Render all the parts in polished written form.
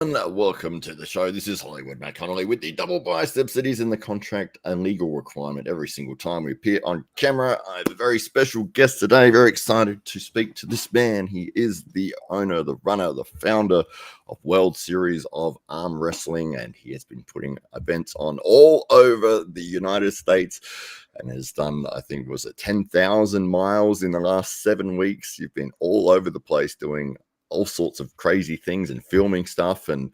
Welcome to the show. This is Hollywood Matt Connelly with the double biceps that is in the contract and legal requirement every single time we appear on camera. I have a very special guest today. Very excited to speak to this man. He is the owner, the runner, the founder of World Series of Arm Wrestling, and he has been putting events on all over the United States and has done, I think, was it 10,000 miles in the last 7 weeks. You've been all over the place doing all sorts of crazy things and filming stuff, and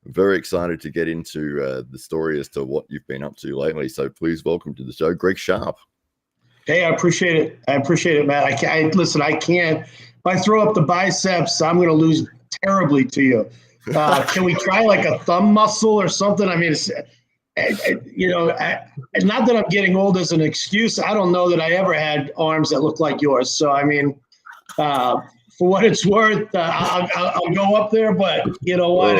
I'm very excited to get into the story as to what you've been up to lately. So please welcome to the show, Gregg Sharp. Hey, I appreciate it. I appreciate it, Matt. Listen, I can't. If I throw up the biceps, I'm going to lose terribly to you. Can we try like a thumb muscle or something? I mean, not that I'm getting old as an excuse. I don't know that I ever had arms that look like yours. So, I mean, for what it's worth, I'll go up there, but you know what?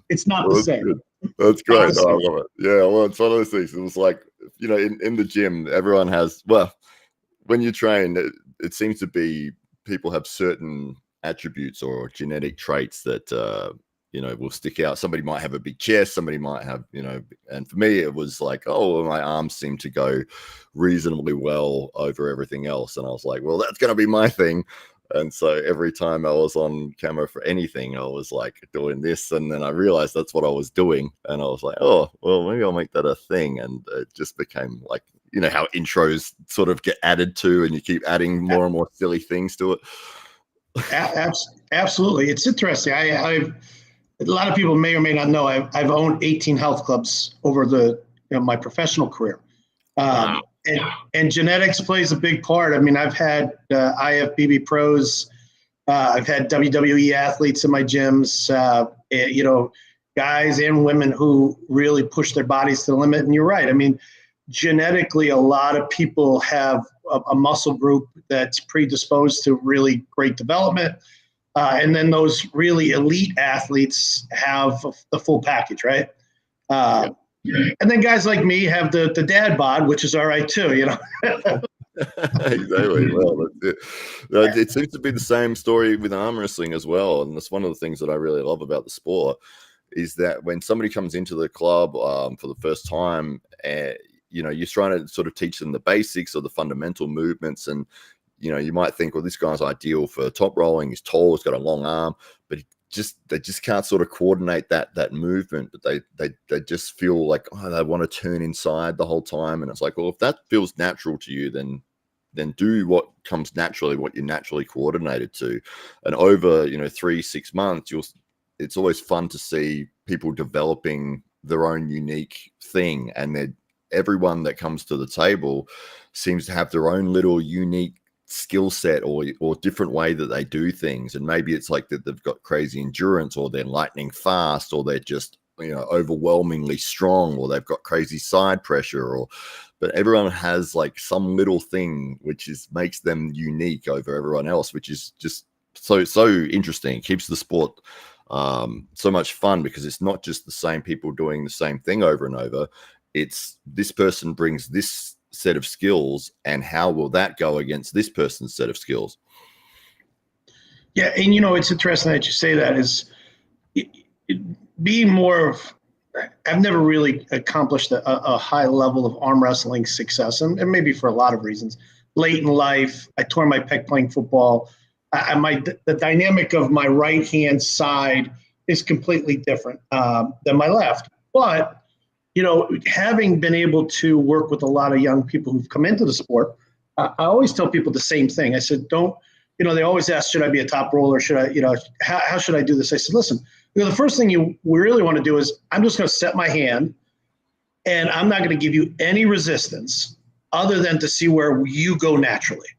It's not the same. Good. That's great. I love it. Yeah, well, it's one of those things. It was like, in the gym, everyone has, when you train, it seems to be people have certain attributes or genetic traits that, will stick out. Somebody might have a big chest, somebody might have, and for me, it was like, my arms seem to go reasonably well over everything else. And I was like, well, that's going to be my thing. And so every time I was on camera for anything, I was like doing this. And then I realized that's what I was doing. And I was like, oh, well, maybe I'll make that a thing. And it just became like, how intros sort of get added to and you keep adding more and more silly things to it. Absolutely. It's interesting. A lot of people may or may not know I've owned 18 health clubs over my professional career. Wow. And genetics plays a big part. I mean, I've had IFBB pros, I've had WWE athletes in my gyms, guys and women who really push their bodies to the limit. And you're right. I mean, genetically, a lot of people have a muscle group that's predisposed to really great development. And then those really elite athletes have the full package, right? Yeah. And then guys like me have the dad bod, which is all right too, Exactly. Well, it seems to be the same story with arm wrestling as well. And that's one of the things that I really love about the sport is that when somebody comes into the club for the first time, you're trying to sort of teach them the basics or the fundamental movements. And, you might think, well, this guy's ideal for top rolling. He's tall, he's got a long arm, but they just can't sort of coordinate that movement, but they just feel like they want to turn inside the whole time. And it's like, well, if that feels natural to you, then do what comes naturally, what you're naturally coordinated to. And over 3-6 months, it's always fun to see people developing their own unique thing, and everyone that comes to the table seems to have their own little unique skill set or different way that they do things. And maybe it's like that they've got crazy endurance, or they're lightning fast, or they're just overwhelmingly strong, or they've got crazy side pressure, but everyone has like some little thing which makes them unique over everyone else, which is just so interesting. It keeps the sport so much fun, because it's not just the same people doing the same thing over and over. It's this person brings this set of skills, and how will that go against this person's set of skills? Yeah, and it's interesting that you say that. Is being more of, I've never really accomplished a high level of arm wrestling success, and maybe for a lot of reasons. Late in life, I tore my pec playing football. The dynamic of my right hand side is completely different than my left, but having been able to work with a lot of young people who've come into the sport, I always tell people the same thing. I said, they always ask, should I be a top roller? Should I, how should I do this? I said, listen, the first thing we really want to do is, I'm just going to set my hand, and I'm not going to give you any resistance other than to see where you go naturally.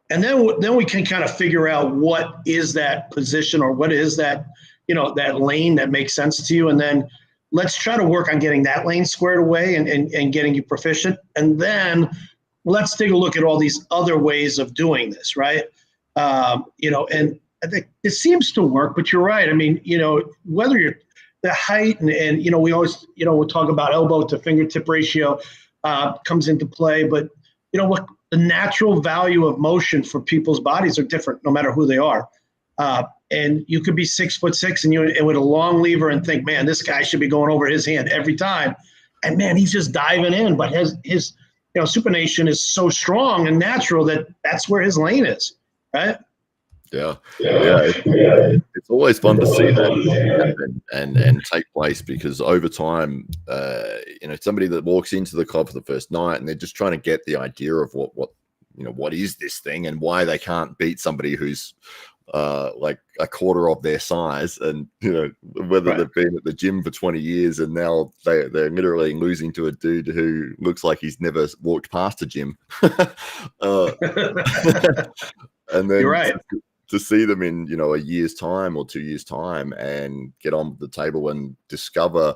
And then we can kind of figure out what is that position, or what is that, that lane that makes sense to you. And then let's try to work on getting that lane squared away and getting you proficient. And then let's take a look at all these other ways of doing this, right? And I think it seems to work, but you're right. I mean, whether you're the height and we always, we'll talk about elbow to fingertip ratio comes into play, but what the natural value of motion for people's bodies are different no matter who they are. and you could be 6'6" and with a long lever and think, man, this guy should be going over his hand every time. And man, he's just diving in. But his supination is so strong and natural that that's where his lane is, right? Yeah. It's always fun to see that happen and take place, because over time, somebody that walks into the club for the first night and they're just trying to get the idea of what is this thing and why they can't beat somebody who's like a quarter of their size, and whether they've been at the gym for 20 years and now they're literally losing to a dude who looks like he's never walked past a gym. And then you're right. to see them in a year's time or 2 years time and get on the table and discover,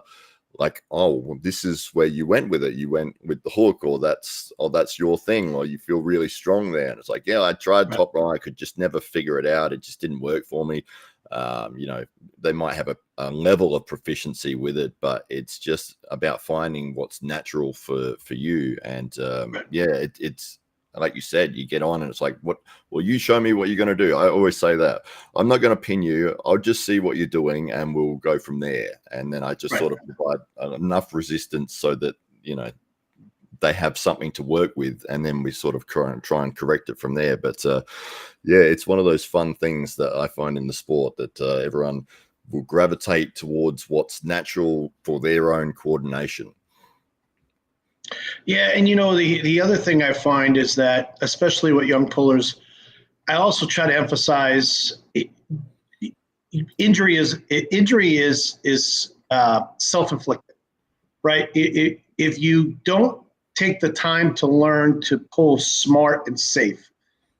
like, oh, well, this is where you went with it. You went with the hook, or that's your thing, or you feel really strong there. And it's like, yeah, I tried top right. I could just never figure it out. It just didn't work for me. They might have a level of proficiency with it, but it's just about finding what's natural for you. And it's like you said, you get on and it's like, well, you show me what you're going to do. I always say that. I'm not going to pin you. I'll just see what you're doing and we'll go from there. And then I just sort of provide enough resistance so that, they have something to work with, and then we sort of try and correct it from there. But it's one of those fun things that I find in the sport, that everyone will gravitate towards what's natural for their own coordination. Yeah, and the other thing I find is that, especially with young pullers, I also try to emphasize injury is self-inflicted, right? If you don't take the time to learn to pull smart and safe,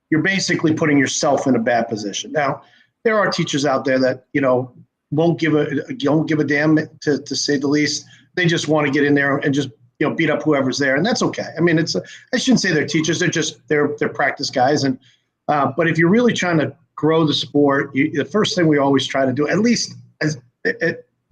you're basically putting yourself in a bad position. Now, there are teachers out there that don't give a damn, to say the least. They just want to get in there and just beat up whoever's there, and that's okay. I mean, I shouldn't say they're teachers; they're practice guys. And but if you're really trying to grow the sport, the first thing we always try to do, at least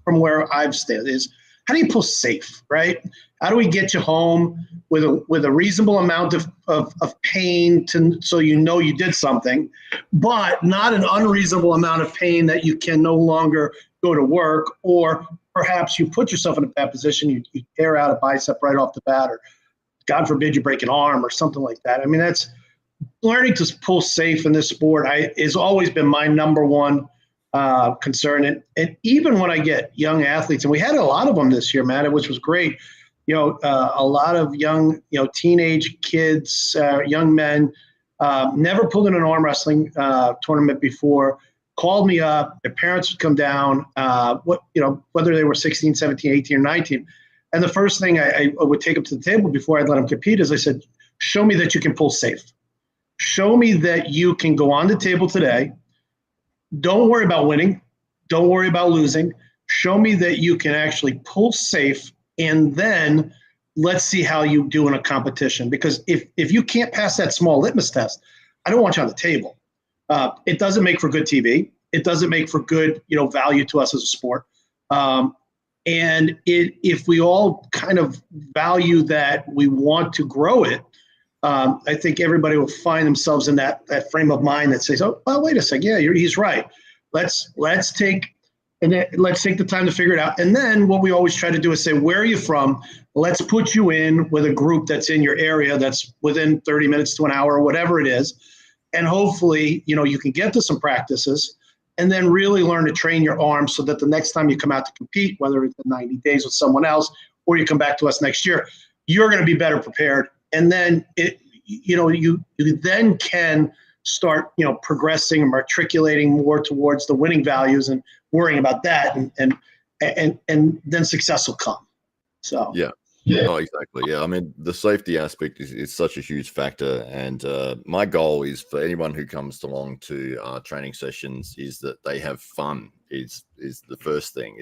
from where I've stayed, is how do you pull safe, right? How do we get you home with a reasonable amount of pain so you did something, but not an unreasonable amount of pain that you can no longer go to work, or perhaps you put yourself in a bad position, you tear out a bicep right off the bat, or God forbid you break an arm or something like that. I mean, that's learning to pull safe in this sport has always been my number one concern. And even when I get young athletes, and we had a lot of them this year, Matt, which was great. A lot of young, teenage kids, young men, never pulled in an arm wrestling tournament before, called me up. Their parents would come down, whether they were 16, 17, 18, or 19. And the first thing I would take them to the table before I'd let them compete is I said, show me that you can pull safe. Show me that you can go on the table today. Don't worry about winning. Don't worry about losing. Show me that you can actually pull safe, and then let's see how you do in a competition. Because if you can't pass that small litmus test, I don't want you on the table. It doesn't make for good TV. It doesn't make for good, value to us as a sport. And if we all kind of value that we want to grow it, I think everybody will find themselves in that frame of mind that says, "Oh, well, wait a second, yeah, he's right. Let's take the time to figure it out." And then what we always try to do is say, "Where are you from? Let's put you in with a group that's in your area, that's within 30 minutes to an hour, or whatever it is, and hopefully, you can get to some practices, and then really learn to train your arms so that the next time you come out to compete, whether it's in 90 days with someone else, or you come back to us next year, you're going to be better prepared." And then you then can start, progressing and matriculating more towards the winning values and worrying about that, and then success will come. So yeah. Oh, exactly. Yeah. I mean, the safety aspect is such a huge factor. And my goal is for anyone who comes along to our training sessions is that they have fun is the first thing.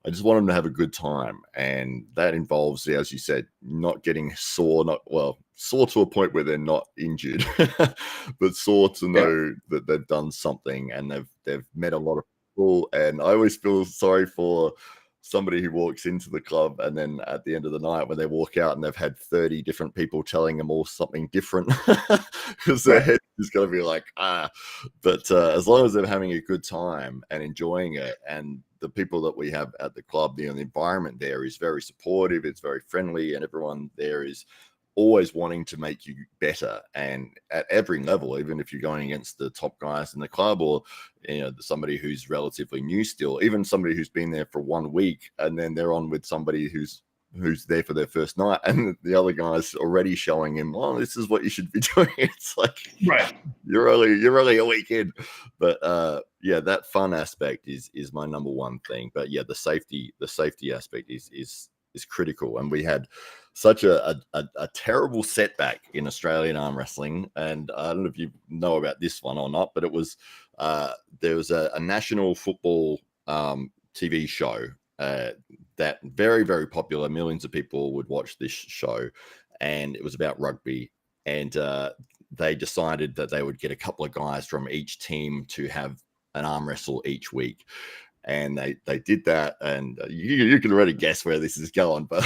I just want them to have a good time. And that involves, as you said, not getting sore, sore to a point where they're not injured, but sore to know that they've done something and they've met a lot of people. And I always feel sorry for somebody who walks into the club and then at the end of the night when they walk out and they've had 30 different people telling them all something different because their head is going to be like, but as long as they're having a good time and enjoying it, and the people that we have at the club, the environment there is very supportive, it's very friendly, and everyone there is always wanting to make you better, and at every level, even if you're going against the top guys in the club, or somebody who's relatively new still, even somebody who's been there for 1 week and then they're on with somebody who's there for their first night, and the other guy's already showing him, oh, this is what you should be doing. It's like, right, you're only a week in. But that fun aspect is my number one thing. But yeah, the safety aspect is critical. And we had such a terrible setback in Australian arm wrestling, and I don't know if you know about this one or not, but it was there was a national football TV show that very, very popular. Millions of people would watch this show, and it was about rugby. And they decided that they would get a couple of guys from each team to have an arm wrestle each week. And they did that, and you can already guess where this is going. But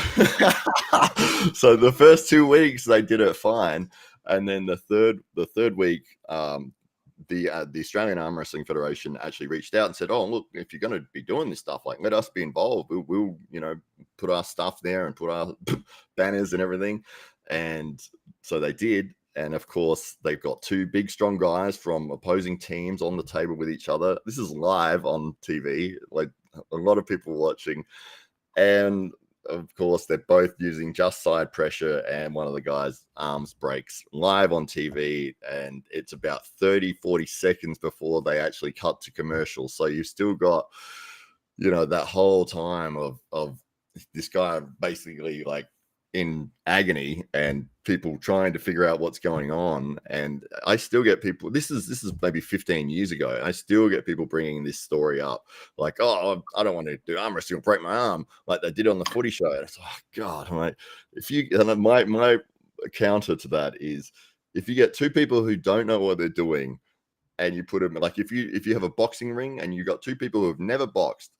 so the first 2 weeks they did it fine, and then the third week, the Australian Arm Wrestling Federation actually reached out and said, "Oh, look, if you're going to be doing this stuff, like, let us be involved. We'll put our stuff there and put our banners and everything." And so they did. And of course, they've got 2 big, strong guys from opposing teams on the table with each other. This is live on TV, like a lot of people watching. And of course, they're both using just side pressure, and one of the guys' arms breaks live on TV. And it's about 30-40 seconds before they actually cut to commercial. So you've still got, that whole time of this guy basically like in agony and people trying to figure out what's going on. And I still get people, this is maybe 15 years ago, I still get people bringing this story up, like, oh, I don't want to do arm wrestling, break my arm like they did on the footy show. And it's like, oh God, I'm like, my counter to that is, if you get 2 people who don't know what they're doing and you put them, like, if you have a boxing ring and you got 2 people who have never boxed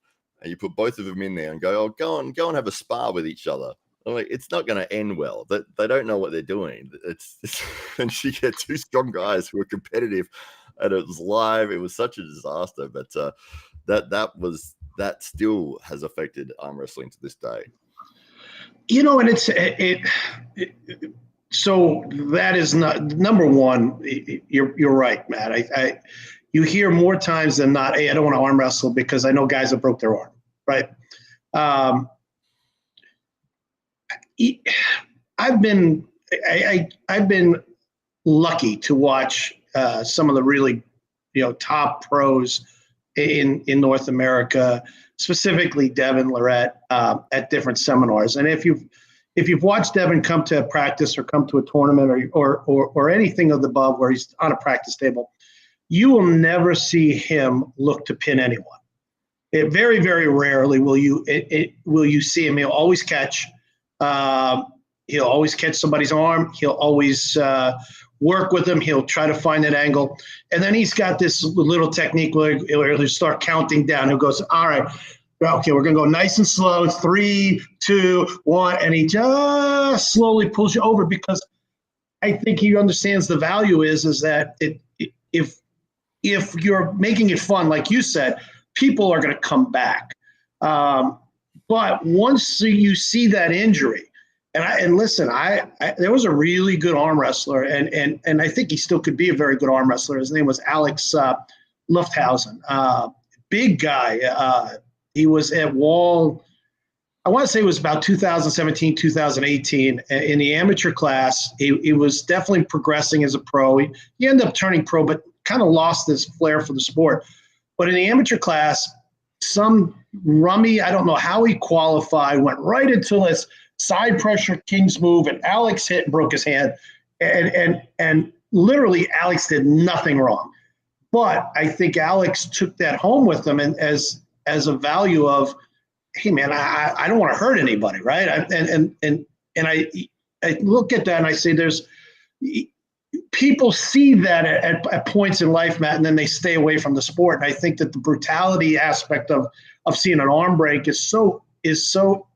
and you put both of them in there and go and have a spar with each other, I'm like, it's not going to end well. That they don't know what they're doing. It's and you get 2 strong guys who are competitive, and it was live. It was such a disaster, but that still has affected arm wrestling to this day. And so that is not number one. You're right, Matt. You hear more times than not, hey, I don't want to arm wrestle because I know guys that broke their arm, right? I've been lucky to watch some of the really top pros in North America, specifically Devin Lorette, at different seminars. And if you've watched Devin come to a practice or come to a tournament or anything of the above where he's on a practice table, you will never see him look to pin anyone. Very, very rarely will you see him. He'll always catch. He'll always catch somebody's arm. He'll always work with them. He'll try to find an angle. And then he's got this little technique where he'll start counting down. He goes, all right, okay, we're going to go nice and slow. 3, 2, 1. And he just slowly pulls you over, because I think he understands the value is that if you're making it fun, like you said, people are going to come back. But once you see that injury, and listen, there was a really good arm wrestler, and I think he still could be a very good arm wrestler. His name was Alex Lufthausen, big guy. He was at Wall, I want to say it was about 2017, 2018. In the amateur class, he was definitely progressing as a pro. He ended up turning pro, but kind of lost his flair for the sport. But in the amateur class, some rummy, I don't know how he qualified, went right into this side pressure King's move, and Alex hit and broke his hand. And literally Alex did nothing wrong. But I think Alex took that home with him, and as a value of, hey man, I don't want to hurt anybody, right? And I look at that and I say, there's people see that at points in life, Matt, and then they stay away from the sport. And I think that the brutality aspect of seeing an arm break is so is so,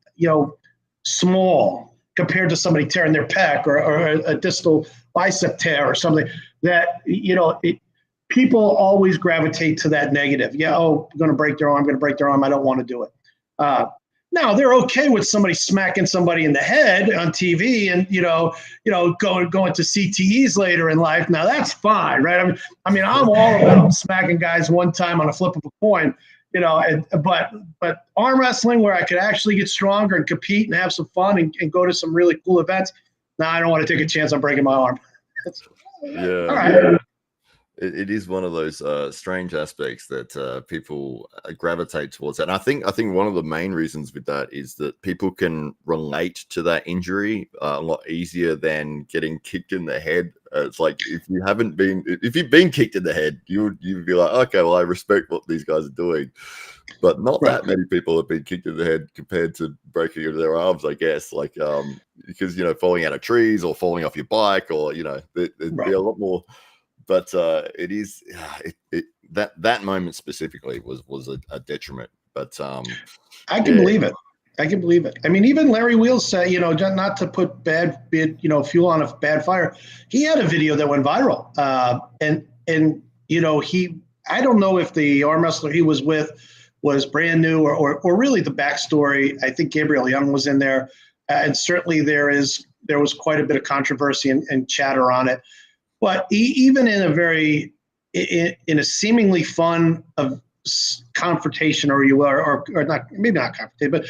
small compared to somebody tearing their pec or a distal bicep tear or something that, people always gravitate to that negative. Yeah, I'm going to break their arm. I don't want to do it. Now they're okay with somebody smacking somebody in the head on TV and, going to CTEs later in life. Now that's fine, right? I'm all about smacking guys one time on a flip of a coin, but arm wrestling where I could actually get stronger and compete and have some fun and go to some really cool events. Now I don't want to take a chance on breaking my arm. Yeah. All right. It is one of those strange aspects that people gravitate towards. And I think one of the main reasons with that is that people can relate to that injury a lot easier than getting kicked in the head. It's like if you've been kicked in the head, you'd be like, okay, well, I respect what these guys are doing. But not that many people have been kicked in the head compared to breaking of their arms, I guess. Like because falling out of trees or falling off your bike or there'd be a lot more. But it is that moment specifically was a detriment. But I can believe it. I mean, even Larry Wheels said, not to put fuel on a bad fire. He had a video that went viral, and I don't know if the arm wrestler he was with was brand new or really the backstory. I think Gabriel Young was in there, and certainly there was quite a bit of controversy and chatter on it. But even in a seemingly fun confrontation, or not, maybe not confrontation, but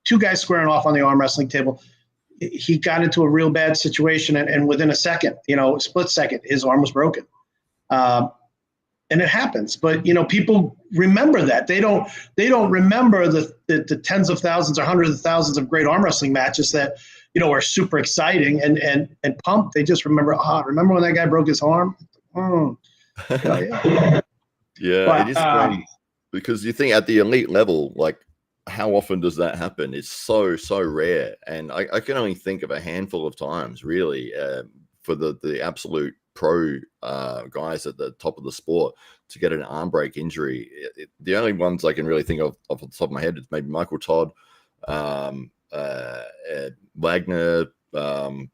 two guys squaring off on the arm wrestling table, he got into a real bad situation, and within a second, split second, his arm was broken, and it happens. But people remember that they don't remember the tens of thousands or hundreds of thousands of great arm wrestling matches that are super exciting and pumped. They just remember when that guy broke his arm? Yeah, but, it is strange because you think at the elite level, like how often does that happen? It's so rare. And I can only think of a handful of times really for the absolute pro guys at the top of the sport to get an arm break injury. The only ones I can really think of off the top of my head is maybe Michael Todd, Wagner, God,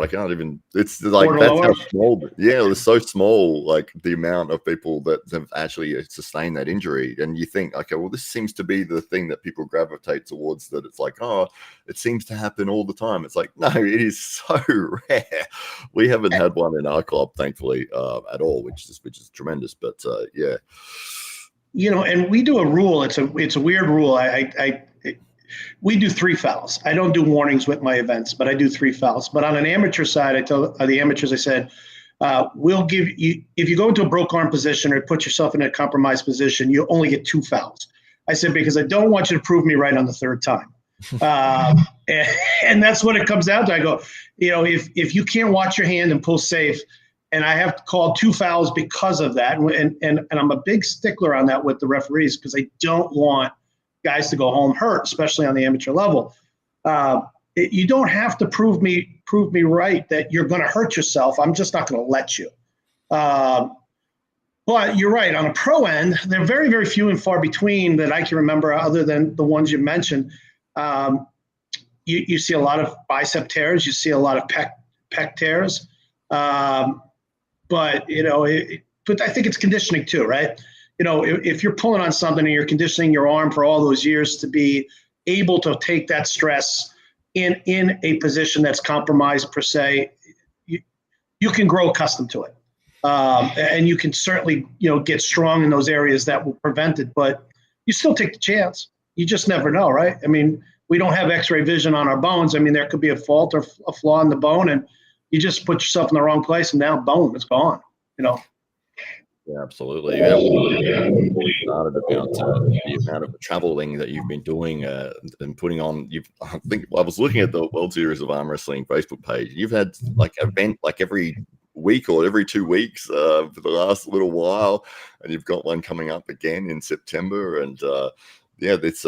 I can't even. It's like that's how small. Yeah, it's so small. Like the amount of people that have actually sustained that injury, and you think, okay, well, this seems to be the thing that people gravitate towards. That it's like, oh, it seems to happen all the time. It's like, no, it is so rare. We haven't had one in our club, thankfully, at all, which is tremendous. But yeah, and we do a rule. It's a weird rule. We do 3 fouls. I don't do warnings with my events, but I do 3 fouls. But on an amateur side, I tell the amateurs, I said, we'll give you, if you go into a broke arm position or put yourself in a compromised position, you only get 2 fouls. I said, because I don't want you to prove me right on the 3rd time. And that's what it comes down to. I go, if you can't watch your hand and pull safe, and I have to call 2 fouls because of that. And I'm a big stickler on that with the referees because I don't want guys to go home hurt, especially on the amateur level. You don't have to prove me right that you're going to hurt yourself. I'm just not going to let you. But you're right. On a pro end, they're very, very few and far between that I can remember, other than the ones you mentioned. You see a lot of bicep tears. You see a lot of pec tears. But I think it's conditioning too, right? If you're pulling on something and you're conditioning your arm for all those years to be able to take that stress in a position that's compromised per se, you can grow accustomed to it. And you can certainly, get strong in those areas that will prevent it, but you still take the chance. You just never know, right? I mean, we don't have x-ray vision on our bones. I mean, there could be a fault or a flaw in the bone, and you just put yourself in the wrong place and now boom, it's gone, Yeah, absolutely. Yeah, we started about the amount of traveling that you've been doing and putting on. I think I was looking at the World Series of Arm Wrestling Facebook page. You've had like an event like every week or every 2 weeks for the last little while, and you've got one coming up again in September. And yeah, it's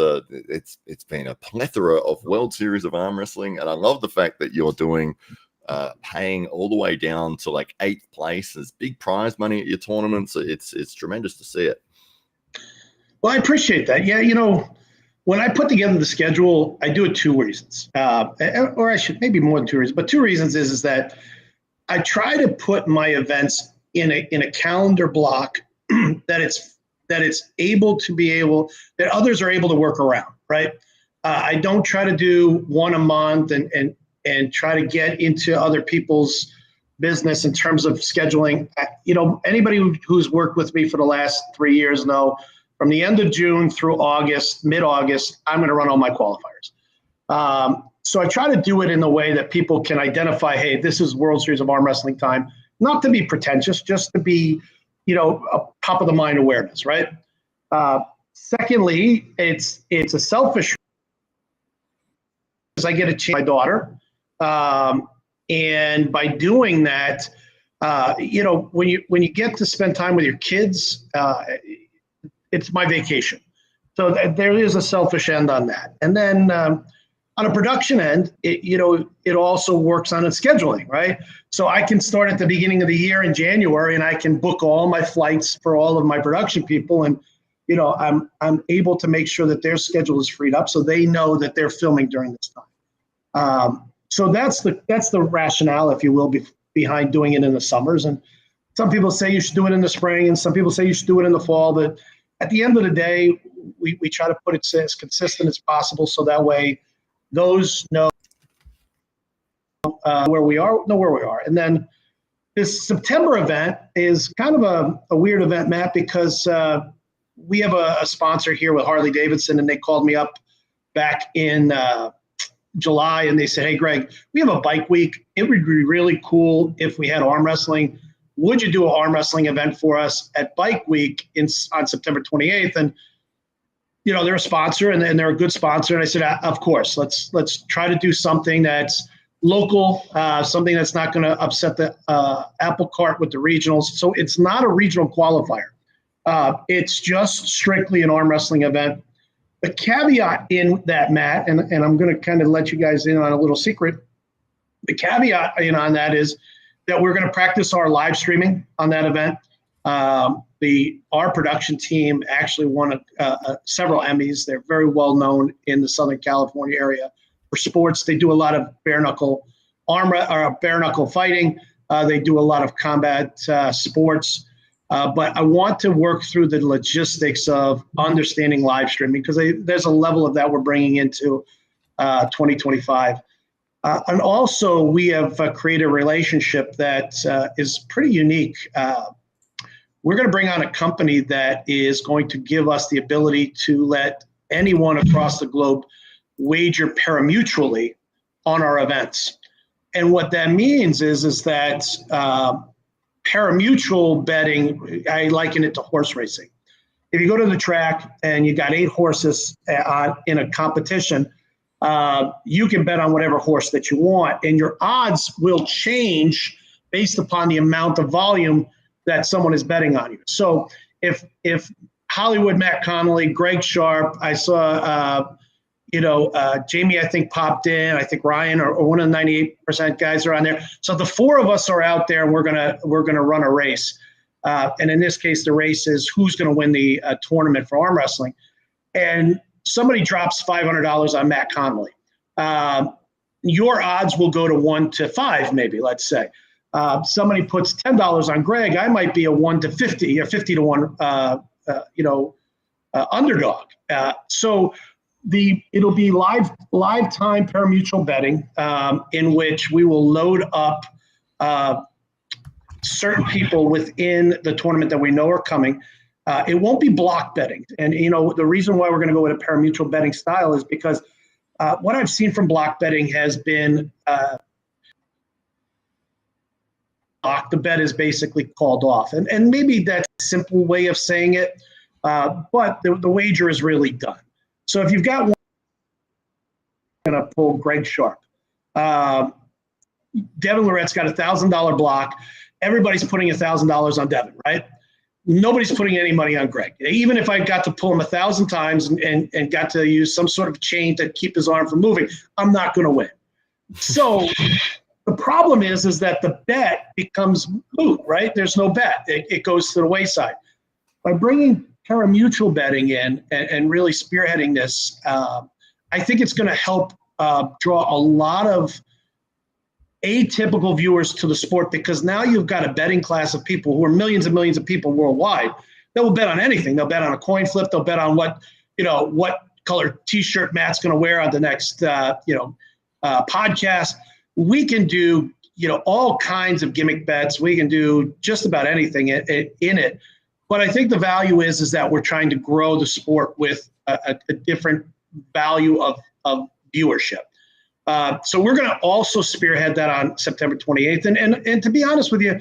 been a plethora of World Series of Arm Wrestling, and I love the fact that you're doing. Paying all the way down to like 8th place. There's big prize money at your tournaments. It's tremendous to see it. Well, I appreciate that. Yeah, when I put together the schedule, I do it 2 reasons, or I should maybe more than 2 reasons. But 2 reasons is that I try to put my events in a calendar block that it's able to be able that others are able to work around. Right. I don't try to do one a month and try to get into other people's business in terms of scheduling. Anybody who's worked with me for the last 3 years know from the end of June through August, mid-August, I'm going to run all my qualifiers. So I try to do it in a way that people can identify, hey, this is World Series of Arm Wrestling time, not to be pretentious, just to be, a top of the mind awareness, right? Secondly, it's a selfish, because I get to change my daughter. And by doing that, when you get to spend time with your kids, it's my vacation. So there is a selfish end on that. And then on a production end, it also works on its scheduling, right? So I can start at the beginning of the year in January, and I can book all my flights for all of my production people, and I'm able to make sure that their schedule is freed up, so they know that they're filming during this time. So that's the rationale, if you will, behind doing it in the summers. And some people say you should do it in the spring, and some people say you should do it in the fall. But at the end of the day, we try to put it as consistent as possible, so that way those know where we are. And then this September event is kind of a weird event, Matt, because we have a sponsor here with Harley Davidson, and they called me up back in July, and they said, hey, Greg, we have a bike week. It would be really cool if we had arm wrestling. Would you do an arm wrestling event for us at Bike Week on September 28th? And, they're a sponsor, and they're a good sponsor. And I said, of course, let's try to do something that's local, something that's not going to upset the apple cart with the regionals. So it's not a regional qualifier. It's just strictly an arm wrestling event. The caveat in that, Matt, and I'm going to kind of let you guys in on a little secret. The caveat on that is that we're going to practice our live streaming on that event. Our production team actually won several Emmys. They're very well known in the Southern California area for sports. They do a lot of bare knuckle fighting. They do a lot of combat sports. But I want to work through the logistics of understanding live streaming, because there's a level of that we're bringing into 2025. And also, we have created a relationship that is pretty unique. We're going to bring on a company that is going to give us the ability to let anyone across the globe wager pari-mutually on our events. And what that means is that pari-mutual betting, I liken it to horse racing. If you go to the track and you got 8 horses in a competition, you can bet on whatever horse that you want, and your odds will change based upon the amount of volume that someone is betting on you. So if Hollywood Matt Connelly, Gregg Sharp, I saw Jamie, I think, popped in. I think Ryan or one of the 98% guys are on there. So the 4 of us are out there, and we're gonna run a race. And in this case, the race is who's going to win the tournament for arm wrestling. And somebody drops $500 on Matt Connelly. Your odds will go to 1 to 5, maybe, let's say. Somebody puts $10 on Greg, I might be a 1 to 50 or 50 to 1, underdog. So it'll be live time pari-mutuel betting, in which we will load up certain people within the tournament that we know are coming. It won't be block betting. And, the reason why we're going to go with a pari-mutuel betting style is because what I've seen from block betting has been the bet is basically called off. And maybe that's a simple way of saying it, but the wager is really done. So if you've got one, I'm going to pull Gregg Sharp. Devin Lorette's got a $1,000 block. Everybody's putting $1,000 on Devin, right? Nobody's putting any money on Greg. Even if I got to pull him 1,000 times and got to use some sort of chain to keep his arm from moving, I'm not going to win. So the problem is that the bet becomes moot, right? There's no bet. It goes to the wayside. By bringing pari-mutuel betting in and really spearheading this, I think it's going to help draw a lot of atypical viewers to the sport, because now you've got a betting class of people who are millions and millions of people worldwide that will bet on anything. They'll bet on a coin flip. They'll bet on what color T-shirt Matt's going to wear on the next podcast. We can do all kinds of gimmick bets. We can do just about anything in it. But I think the value is that we're trying to grow the sport with a different value of viewership. So we're going to also spearhead that on September 28th. And to be honest with you,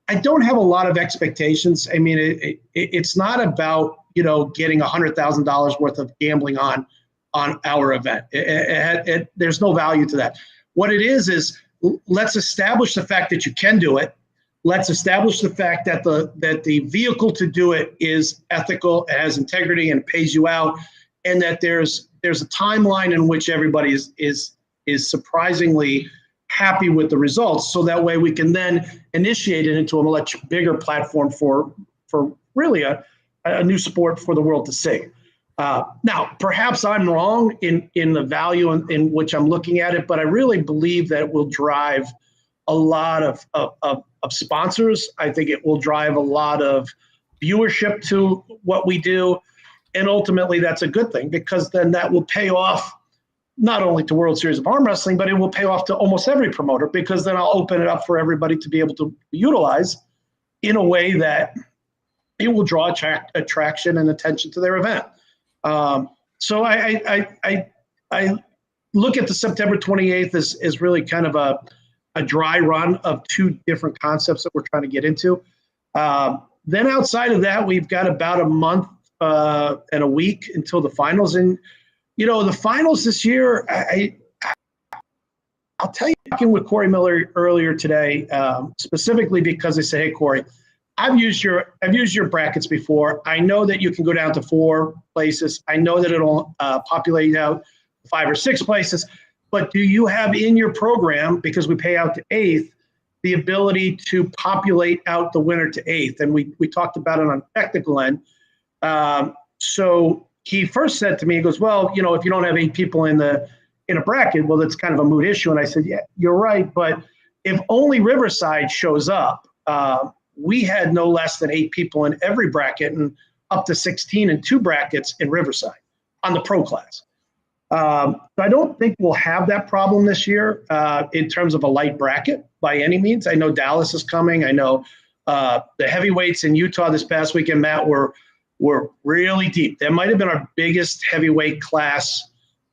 I don't have a lot of expectations. I mean, it's not about, getting $100,000 worth of gambling on our event. There's no value to that. What it is let's establish the fact that you can do it. Let's establish the fact that the vehicle to do it is ethical, it has integrity, and pays you out, and that there's a timeline in which everybody is surprisingly happy with the results. So that way we can then initiate it into a much bigger platform for really a new sport for the world to see. Now, perhaps I'm wrong in the value in which I'm looking at it, but I really believe that it will drive a lot of sponsors. I think it will drive a lot of viewership to what we do. And ultimately, that's a good thing, because then that will pay off not only to World Series of Arm Wrestling, but it will pay off to almost every promoter, because then I'll open it up for everybody to be able to utilize in a way that it will draw attraction and attention to their event. So I look at the September 28th as really kind of a dry run of two different concepts that we're trying to get into. Then outside of that, we've got about a month and a week until the finals. And, the finals this year, I'll tell you, talking with Corey Miller earlier today, specifically because they said, hey, Corey, I've used your brackets before. I know that you can go down to 4 places. I know that it'll populate out 5 or 6 places. But do you have in your program, because we pay out to 8th, the ability to populate out the winner to 8th? And we talked about it on technical end. So he first said to me, he goes, well, if you don't have 8 people in a bracket, well, that's kind of a moot issue. And I said, yeah, you're right. But if only Riverside shows up, we had no less than 8 people in every bracket and up to 16 in 2 brackets in Riverside on the pro class. So I don't think we'll have that problem this year in terms of a light bracket by any means. I know Dallas is coming. I know the heavyweights in Utah this past weekend, Matt, were really deep. That might have been our biggest heavyweight class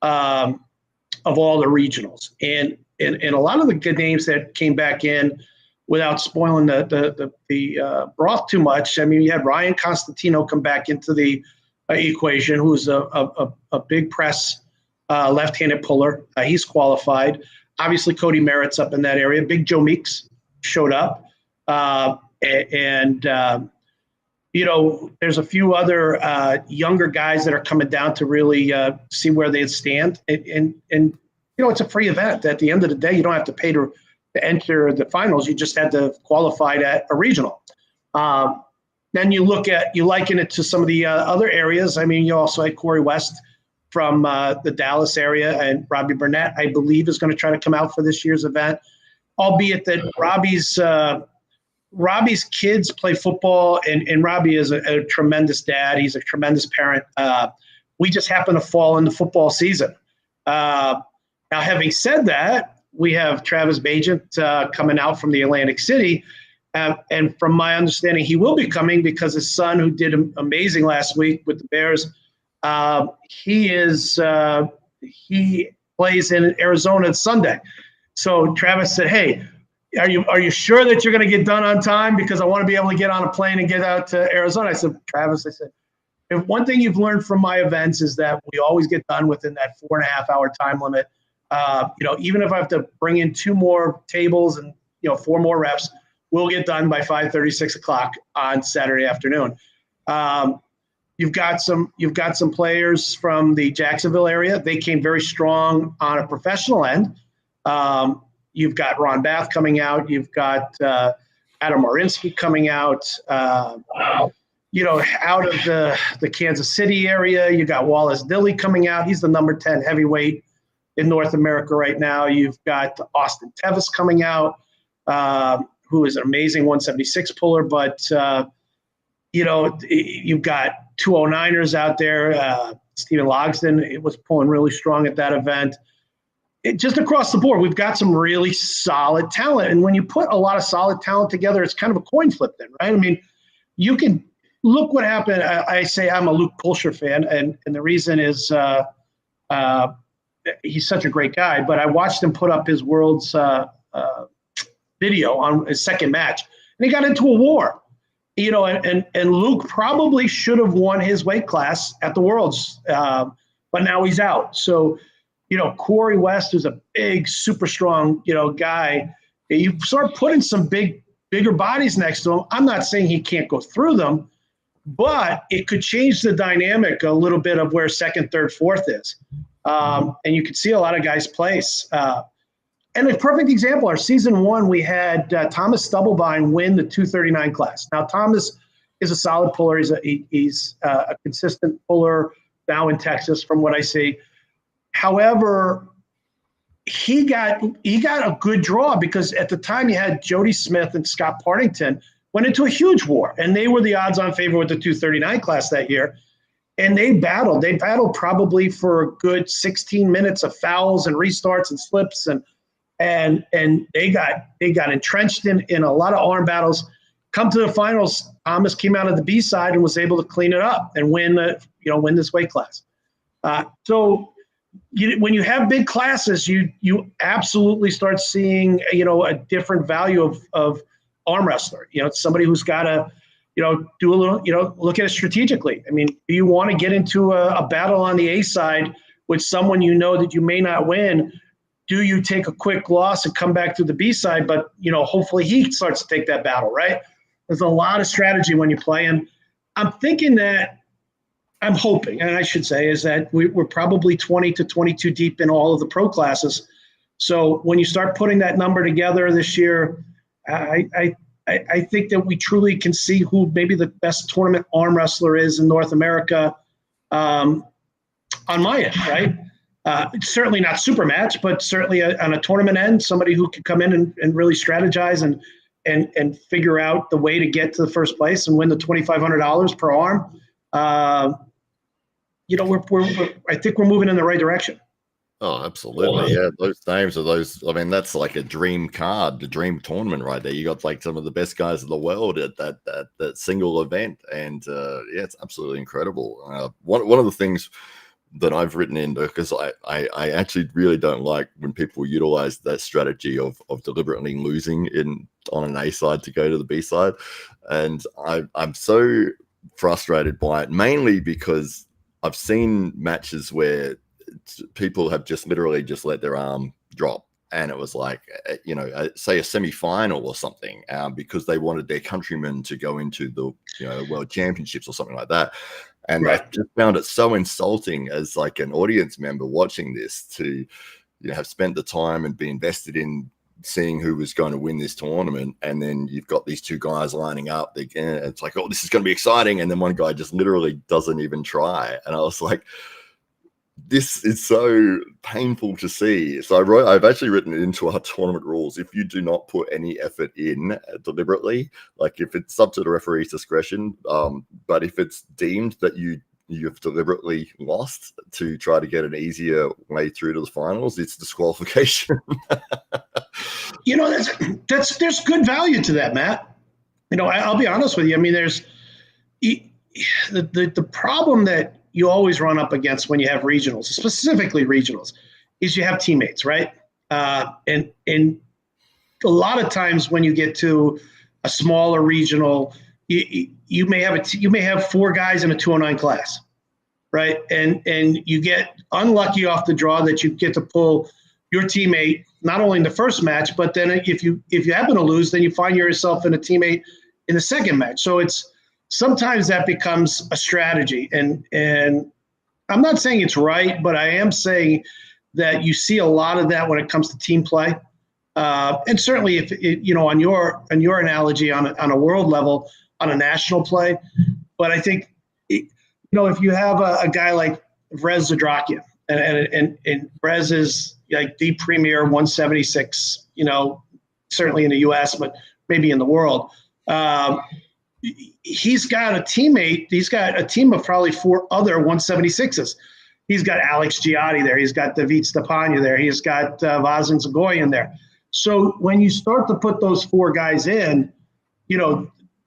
of all the regionals. And a lot of the good names that came back in, without spoiling the broth too much, I mean, you had Ryan Constantino come back into the equation, who's a big press left-handed puller. He's qualified. Obviously, Cody Merritt's up in that area. Big Joe Meeks showed up. There's a few other younger guys that are coming down to really see where they stand. And it's a free event. At the end of the day, you don't have to pay to enter the finals. You just had to qualify at a regional. Then you liken it to some of the other areas. I mean, you also had Corey West from the Dallas area, and Robbie Burnett, I believe, is going to try to come out for this year's event, albeit that Robbie's kids play football, and Robbie is a tremendous dad. He's a tremendous parent. We just happen to fall in the football season. Now, having said that, we have Travis Bagent coming out from the Atlantic City. And from my understanding, he will be coming because his son, who did amazing last week with the Bears, he plays in Arizona Sunday. So Travis said, hey, are you sure that you're going to get done on time? Because I want to be able to get on a plane and get out to Arizona. I said, Travis, if one thing you've learned from my events is that we always get done within that 4.5-hour time limit. Even if I have to bring in 2 more tables and 4 more reps, we'll get done by 5:30, 6 o'clock on Saturday afternoon. You've got some players from the Jacksonville area. They came very strong on a professional end. You've got Ron Bath coming out. You've got Adam Marinsky coming out. out of the Kansas City area. You got Wallace Dilly coming out. He's the number 10 heavyweight in North America right now. You've got Austin Tevis coming out, who is an amazing 176 puller. But, you've got 209ers out there. Stephen Logsdon was pulling really strong at that event. Just across the board, we've got some really solid talent. And when you put a lot of solid talent together, it's kind of a coin flip then, right? I mean, you can look what happened. I say I'm a Luke Pulsher fan, and the reason is he's such a great guy. But I watched him put up his Worlds video on his second match, and he got into a war. And Luke probably should have won his weight class at the Worlds, but now he's out. So, Corey West is a big, super strong, guy. You start putting some bigger bodies next to him. I'm not saying he can't go through them, but it could change the dynamic a little bit of where second, third, fourth is. And you could see a lot of guys place. And a perfect example, our season 1, we had Thomas Stubblebine win the 239 class. Now, Thomas is a solid puller. He's a consistent puller now in Texas, from what I see. However, he got a good draw because at the time you had Jody Smith and Scott Partington went into a huge war, and they were the odds-on favorite with the 239 class that year. And they battled. They battled probably for a good 16 minutes of fouls and restarts and slips, and they got entrenched in a lot of arm battles. Come to the finals, Thomas came out of the B side and was able to clean it up and win this weight class. When you have big classes, you absolutely start seeing a different value of arm wrestler. It's somebody who's got to do a little look at it strategically. I mean, do you want to get into a battle on the A side with someone that you may not win? Do you take a quick loss and come back to the B side? But hopefully he starts to take that battle, right? There's a lot of strategy when you play, and I'm hoping, and I should say, is that we're probably 20 to 22 deep in all of the pro classes. So when you start putting that number together this year, I think that we truly can see who maybe the best tournament arm wrestler is in North America on my end, right? Certainly not super match, but certainly on a tournament end, somebody who can come in and really strategize and figure out the way to get to the first place and win the $2,500 per arm. I think we're moving in the right direction. Oh, absolutely. Yeah, those names are those. I mean, that's like a dream card, the dream tournament right there. You got like some of the best guys in the world at that single event. And it's absolutely incredible. One of the things that I've written in, because I actually really don't like when people utilize that strategy of deliberately losing on an A side to go to the B side. And I'm so frustrated by it, mainly because I've seen matches where people have just literally just let their arm drop. And it was like, say a semi-final or something, because they wanted their countrymen to go into the world championships or something like that. And right. I just found it so insulting as like an audience member watching this to have spent the time and be invested in seeing who was going to win this tournament. And then you've got these two guys lining up. It's like, oh, this is going to be exciting. And then one guy just literally doesn't even try. And I was like, this is so painful to see. So I've actually written it into our tournament rules. If you do not put any effort in deliberately, like if it's up to the referee's discretion, but if it's deemed that you've deliberately lost to try to get an easier way through to the finals, it's disqualification. There's good value to that, Matt. I'll be honest with you. I mean, there's the problem that you always run up against when you have regionals, specifically regionals, is you have teammates, right? And a lot of times when you get to a smaller regional, you may have 4 guys in a 209 class, right? And you get unlucky off the draw that you get to pull your teammate not only in the first match, but then if you happen to lose, then you find yourself in a teammate in the second match. So sometimes that becomes a strategy, and I'm not saying it's right, but I am saying that you see a lot of that when it comes to team play, and certainly if on your analogy on a world level, on a national play. But I think, if you have a guy like Brez Zadrakian, and Brez is like the premier 176, certainly in the U.S., but maybe in the world. He's got a teammate. He's got a team of probably 4 other 176s. He's got Alex Giotti there. He's got David Stepania there. He's got Vazen Zagoyan there. So when you start to put those 4 guys in,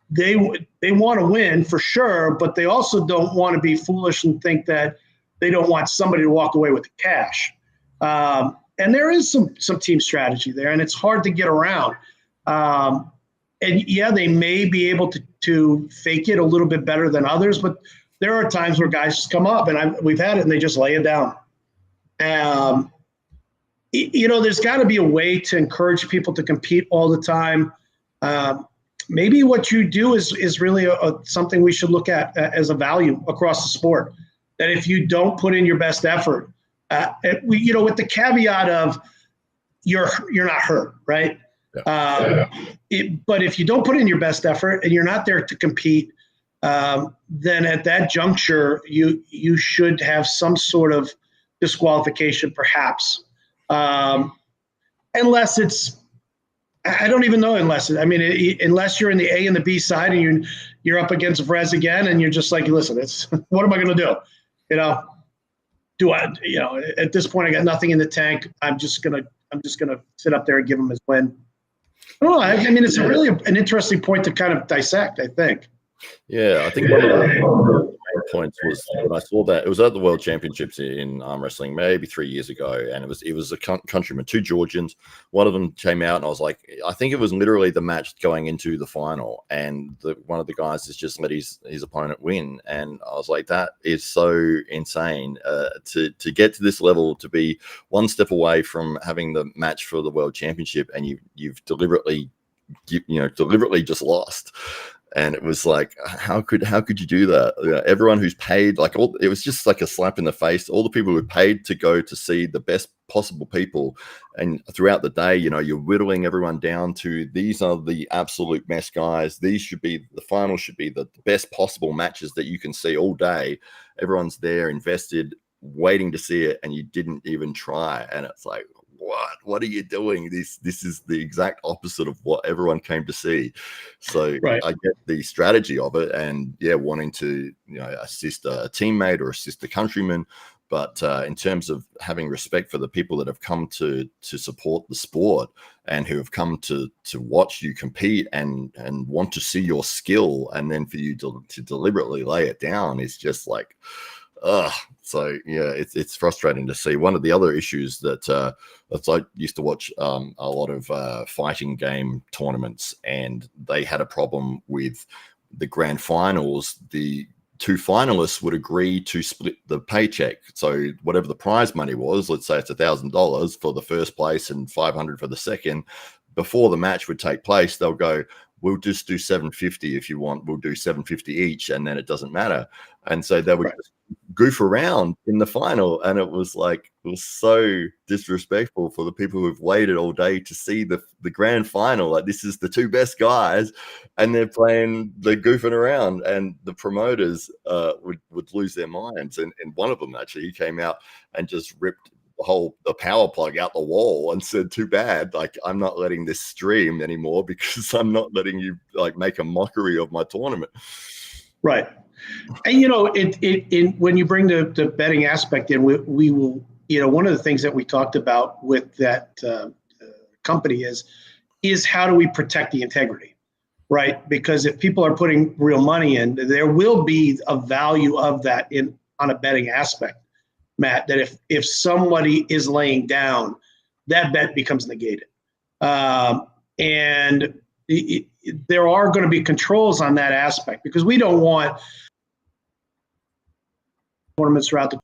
they want to win for sure, but they also don't want to be foolish and think that they don't want somebody to walk away with the cash. And there is some team strategy there, and it's hard to get around. And yeah, they may be able to fake it a little bit better than others, but there are times where guys just come up, and we've had it, and they just lay it down. There's got to be a way to encourage people to compete all the time. Maybe what you do is really something we should look at as a value across the sport. That if you don't put in your best effort, with the caveat of you're not hurt, right? Yeah. But if you don't put in your best effort and you're not there to compete, then at that juncture, you should have some sort of disqualification, perhaps, unless it's. I don't even know unless you're in the A and the B side and you're up against Brez again and you're just like, listen, what am I going to do? At this point I got nothing in the tank. I'm just gonna sit up there and give him his win. It's really an interesting point to kind of dissect, I think. Yeah, I think one of the main points was when I saw that it was at the World Championships in arm wrestling maybe 3 years ago, and it was a countryman, 2 Georgians. One of them came out, and I was like, I think it was literally the match going into the final, and one of the guys has just let his opponent win, and I was like, that is so insane to get to this level, to be one step away from having the match for the World Championship, and you've deliberately just lost. And it was like, how could you do that? Everyone who's paid, it was just like a slap in the face. All the people who paid to go to see the best possible people, and throughout the day, you're whittling everyone down to these are the absolute best guys. The final should be the best possible matches that you can see all day. Everyone's there, invested, waiting to see it, and you didn't even try. And it's like, what are you doing? This is the exact opposite of what everyone came to see. So right. I get the strategy of it, and wanting to assist a teammate or assist a countryman, but in terms of having respect for the people that have come to support the sport and who have come to watch you compete and want to see your skill, and then for you to deliberately lay it down is just like, so it's frustrating to see. One of the other issues that I used to watch a lot of fighting game tournaments, and they had a problem with the grand finals. The 2 finalists would agree to split the paycheck. So whatever the prize money was, let's say it's $1,000 for the first place and $500 for the second. Before the match would take place, they'll go, we'll just do $750 if you want. We'll do $750 each, and then it doesn't matter. And so they would just goof around in the final, and it was so disrespectful for the people who've waited all day to see the grand final. Like, this is the 2 best guys, and they're goofing around, and the promoters would lose their minds. And one of them, actually, he came out and just ripped the power plug out the wall and said, too bad, I'm not letting this stream anymore because I'm not letting you make a mockery of my tournament. Right. And when you bring the betting aspect in, we will, one of the things that we talked about with that company is how do we protect the integrity, right? Because if people are putting real money in, there will be a value of that on a betting aspect, Matt, that if somebody is laying down, that bet becomes negated. And there are going to be controls on that aspect, because we don't want tournaments throughout the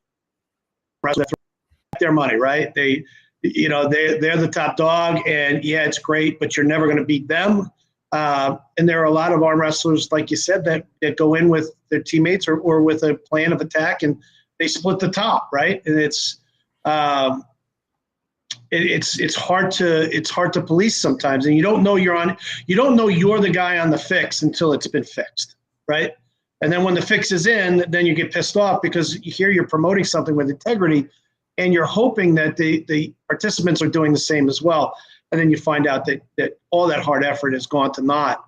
their money, right? They're the top dog, and it's great, but you're never going to beat them. And there are a lot of arm wrestlers, like you said, that go in with their teammates or with a plan of attack, and they split the top, right? And it's hard to police sometimes, and you don't know you're the guy on the fix until it's been fixed, right? And then when the fix is in, then you get pissed off because here you're promoting something with integrity and you're hoping that the participants are doing the same as well. And then you find out that all that hard effort has gone to naught,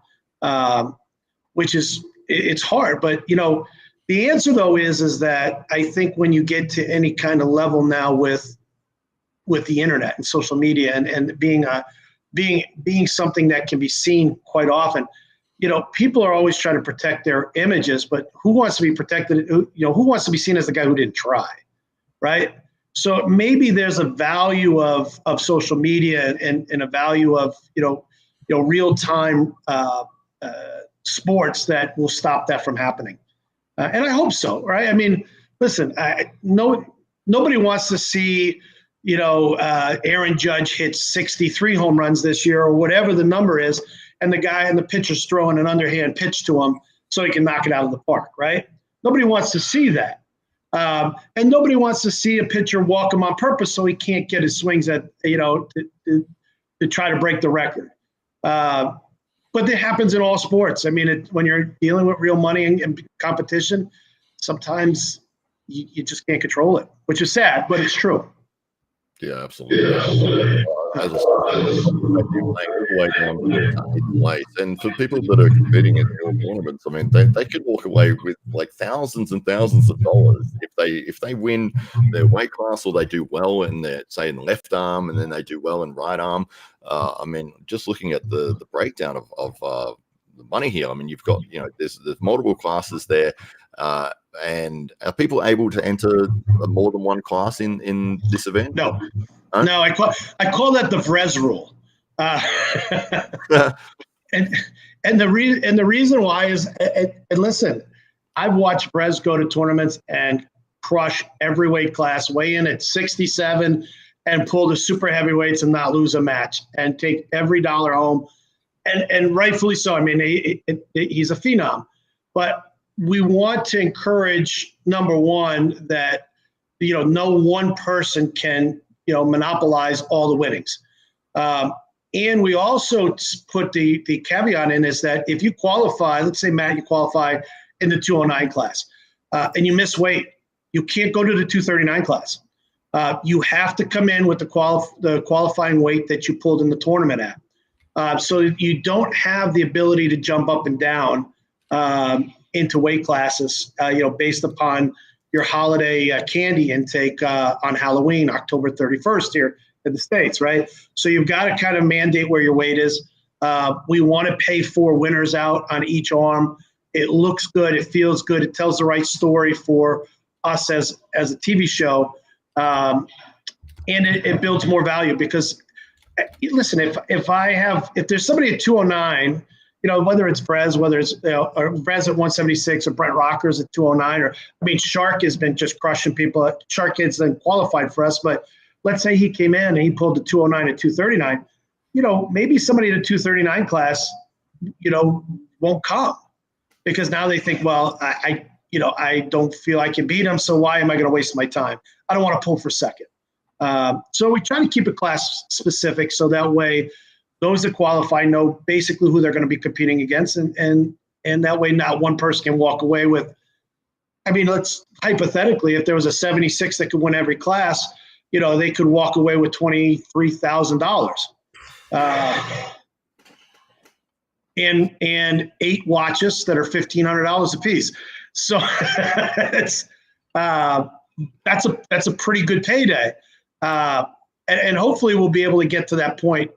which is, it's hard. But, the answer though is that I think when you get to any kind of level now with the internet and social media and being something that can be seen quite often, people are always trying to protect their images, but who wants to be protected? Who wants to be seen as the guy who didn't try, right? So maybe there's a value of social media and a value of real time sports that will stop that from happening, and I hope so, right? I mean, listen, nobody wants to see Aaron Judge hit 63 home runs this year or whatever the number is, and the guy and the pitcher's throwing an underhand pitch to him so he can knock it out of the park, right? Nobody wants to see that. And nobody wants to see a pitcher walk him on purpose so he can't get his swings at, to try to break the record. But it happens in all sports. I mean, when you're dealing with real money and competition, sometimes you just can't control it, which is sad, but it's true. Yeah, absolutely. As I said, they do play all the way down to 8th place. And for people that are competing in real tournaments, I mean, they could walk away with like thousands and thousands of dollars if they win their weight class or they do well in their, say, in left arm, and then they do well in right arm. I mean, just looking at the breakdown of the money here, I mean, you've got, there's multiple classes there. And are people able to enter more than one class in this event? No, huh? No. I call that the Vrez rule. and the reason why is, and listen, I've watched Vrez go to tournaments and crush every weight class, weigh in at 67, and pull the super heavyweights and not lose a match, and take every dollar home, and rightfully so. I mean, he's a phenom, but we want to encourage, number one, that no one person can monopolize all the winnings, and we also put the caveat in is that if you qualify, let's say Matt, you qualify in the 209 class, and you miss weight, you can't go to the 239 class. You have to come in with the qualifying weight that you pulled in the tournament at, so you don't have the ability to jump up and down into weight classes, based upon your holiday candy intake on Halloween, October 31st here in the States, right? So you've got to kind of mandate where your weight is. We want to pay 4 winners out on each arm. It looks good. It feels good. It tells the right story for us as a TV show. And it builds more value because, listen, if there's somebody at 209, whether it's Vrez, whether it's or Vrez at 176 or Brent Rockers at 209, or I mean, Shark has been just crushing people. Shark has then qualified for us, but let's say he came in and he pulled the 209 at 239. Maybe somebody in the 239 class, won't come because now they think, well, I don't feel I can beat him, so why am I going to waste my time? I don't want to pull for second. So we try to keep it class specific so that way those that qualify know basically who they're going to be competing against, and that way not one person can walk away with. I mean, let's hypothetically, if there was a 76 that could win every class, they could walk away with $23,000, and 8 watches that are $1,500 a piece. So that's a pretty good payday, and hopefully we'll be able to get to that point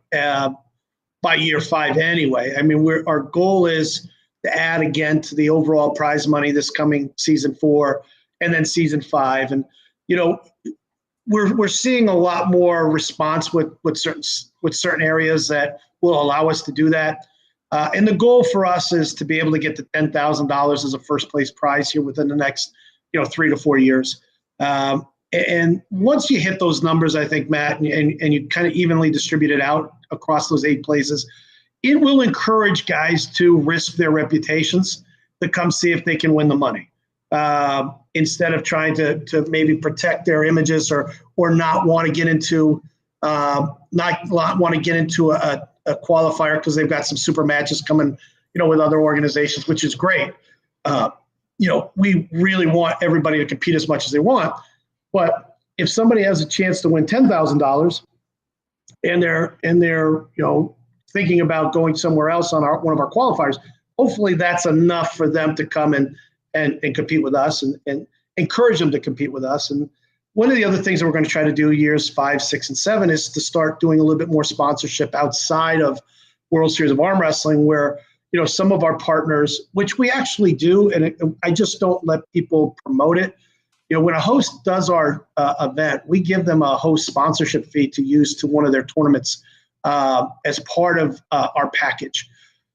by year 5 anyway. I mean, our goal is to add again to the overall prize money this coming season 4 and then season 5. And, we're seeing a lot more response with certain areas that will allow us to do that. And the goal for us is to be able to get to $10,000 as a first place prize here within the next, 3 to 4 years. And once you hit those numbers, I think, Matt, and you kind of evenly distribute it out across those 8 places, it will encourage guys to risk their reputations to come see if they can win the money, instead of trying to maybe protect their images or not want to get into a qualifier because they've got some super matches coming, with other organizations, which is great. we really want everybody to compete as much as they want. But if somebody has a chance to win $10,000 and they're thinking about going somewhere else on one of our qualifiers, hopefully that's enough for them to come and compete with us and encourage them to compete with us. And one of the other things that we're going to try to do years 5, 6, and 7 is to start doing a little bit more sponsorship outside of World Series of Arm Wrestling, where some of our partners, which we actually do, and I just don't let people promote it. When a host does our event, we give them a host sponsorship fee to use to one of their tournaments as part of our package.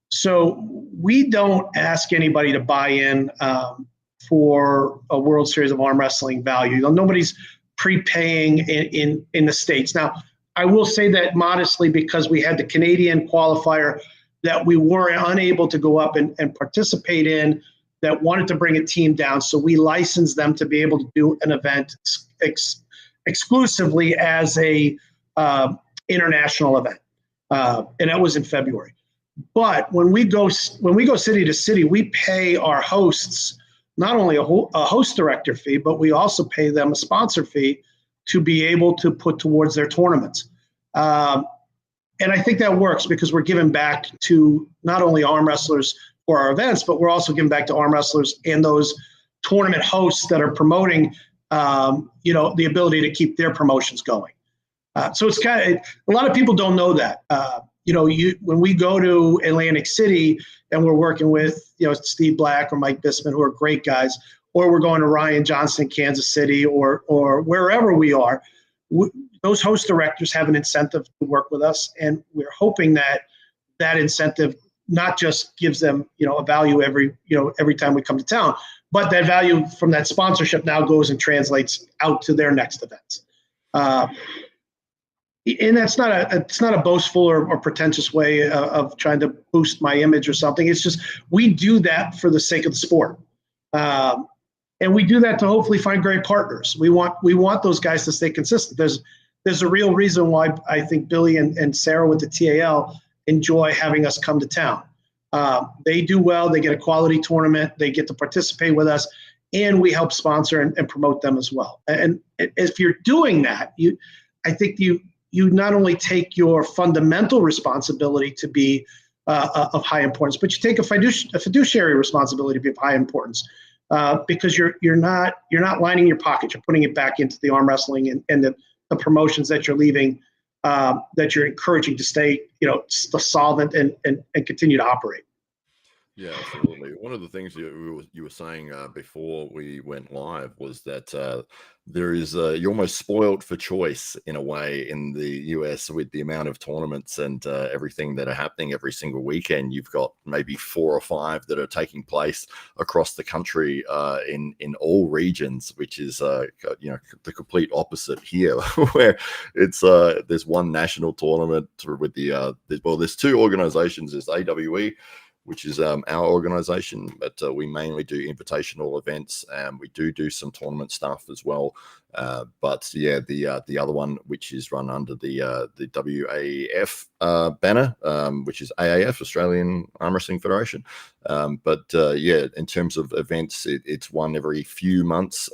So we don't ask anybody to buy in for a World Series of Arm Wrestling value. Nobody's prepaying in the States. Now, I will say that modestly, because we had the Canadian qualifier that we were unable to go up and participate in, that wanted to bring a team down. So we licensed them to be able to do an event exclusively as a international event. And that was in February. But when we go city to city, we pay our hosts not only a host director fee, but we also pay them a sponsor fee to be able to put towards their tournaments. And I think that works because we're giving back to not only arm wrestlers for our events, but we're also giving back to arm wrestlers and those tournament hosts that are promoting, the ability to keep their promotions going. So it's kind of, a lot of people don't know that. When we go to Atlantic City and we're working with, Steve Black or Mike Bisman, who are great guys, or we're going to Ryan Johnson, Kansas City, or wherever we are, those host directors have an incentive to work with us, and we're hoping that incentive not just gives them, a value every time we come to town, but that value from that sponsorship now goes and translates out to their next events. And it's not a boastful or pretentious way of trying to boost my image or something. It's just we do that for the sake of the sport, and we do that to hopefully find great partners. We want those guys to stay consistent. There's a real reason why I think Billy and Sarah with the TAL enjoy having us come to town. They do well. They get a quality tournament. They get to participate with us, and we help sponsor and promote them as well. And if you're doing that, I think you not only take your fundamental responsibility to be of high importance, but you take a fiduciary responsibility to be of high importance because you're not lining your pocket. You're putting it back into the arm wrestling and the promotions that you're leaving, that you're encouraging to stay, solvent and continue to operate. Yeah, absolutely. One of the things you were saying before we went live was that there is you're almost spoiled for choice in a way in the US with the amount of tournaments and everything that are happening every single weekend. You've got maybe 4 or 5 that are taking place across the country in all regions, which is the complete opposite here, where it's there's one national tournament with there's 2 organizations. There's AWE, which is our organization, but we mainly do invitational events, and we do some tournament stuff as well. But yeah, the other one, which is run under the WAF banner, which is AAF, Australian Arm Wrestling Federation. But in terms of events, it's one every few months,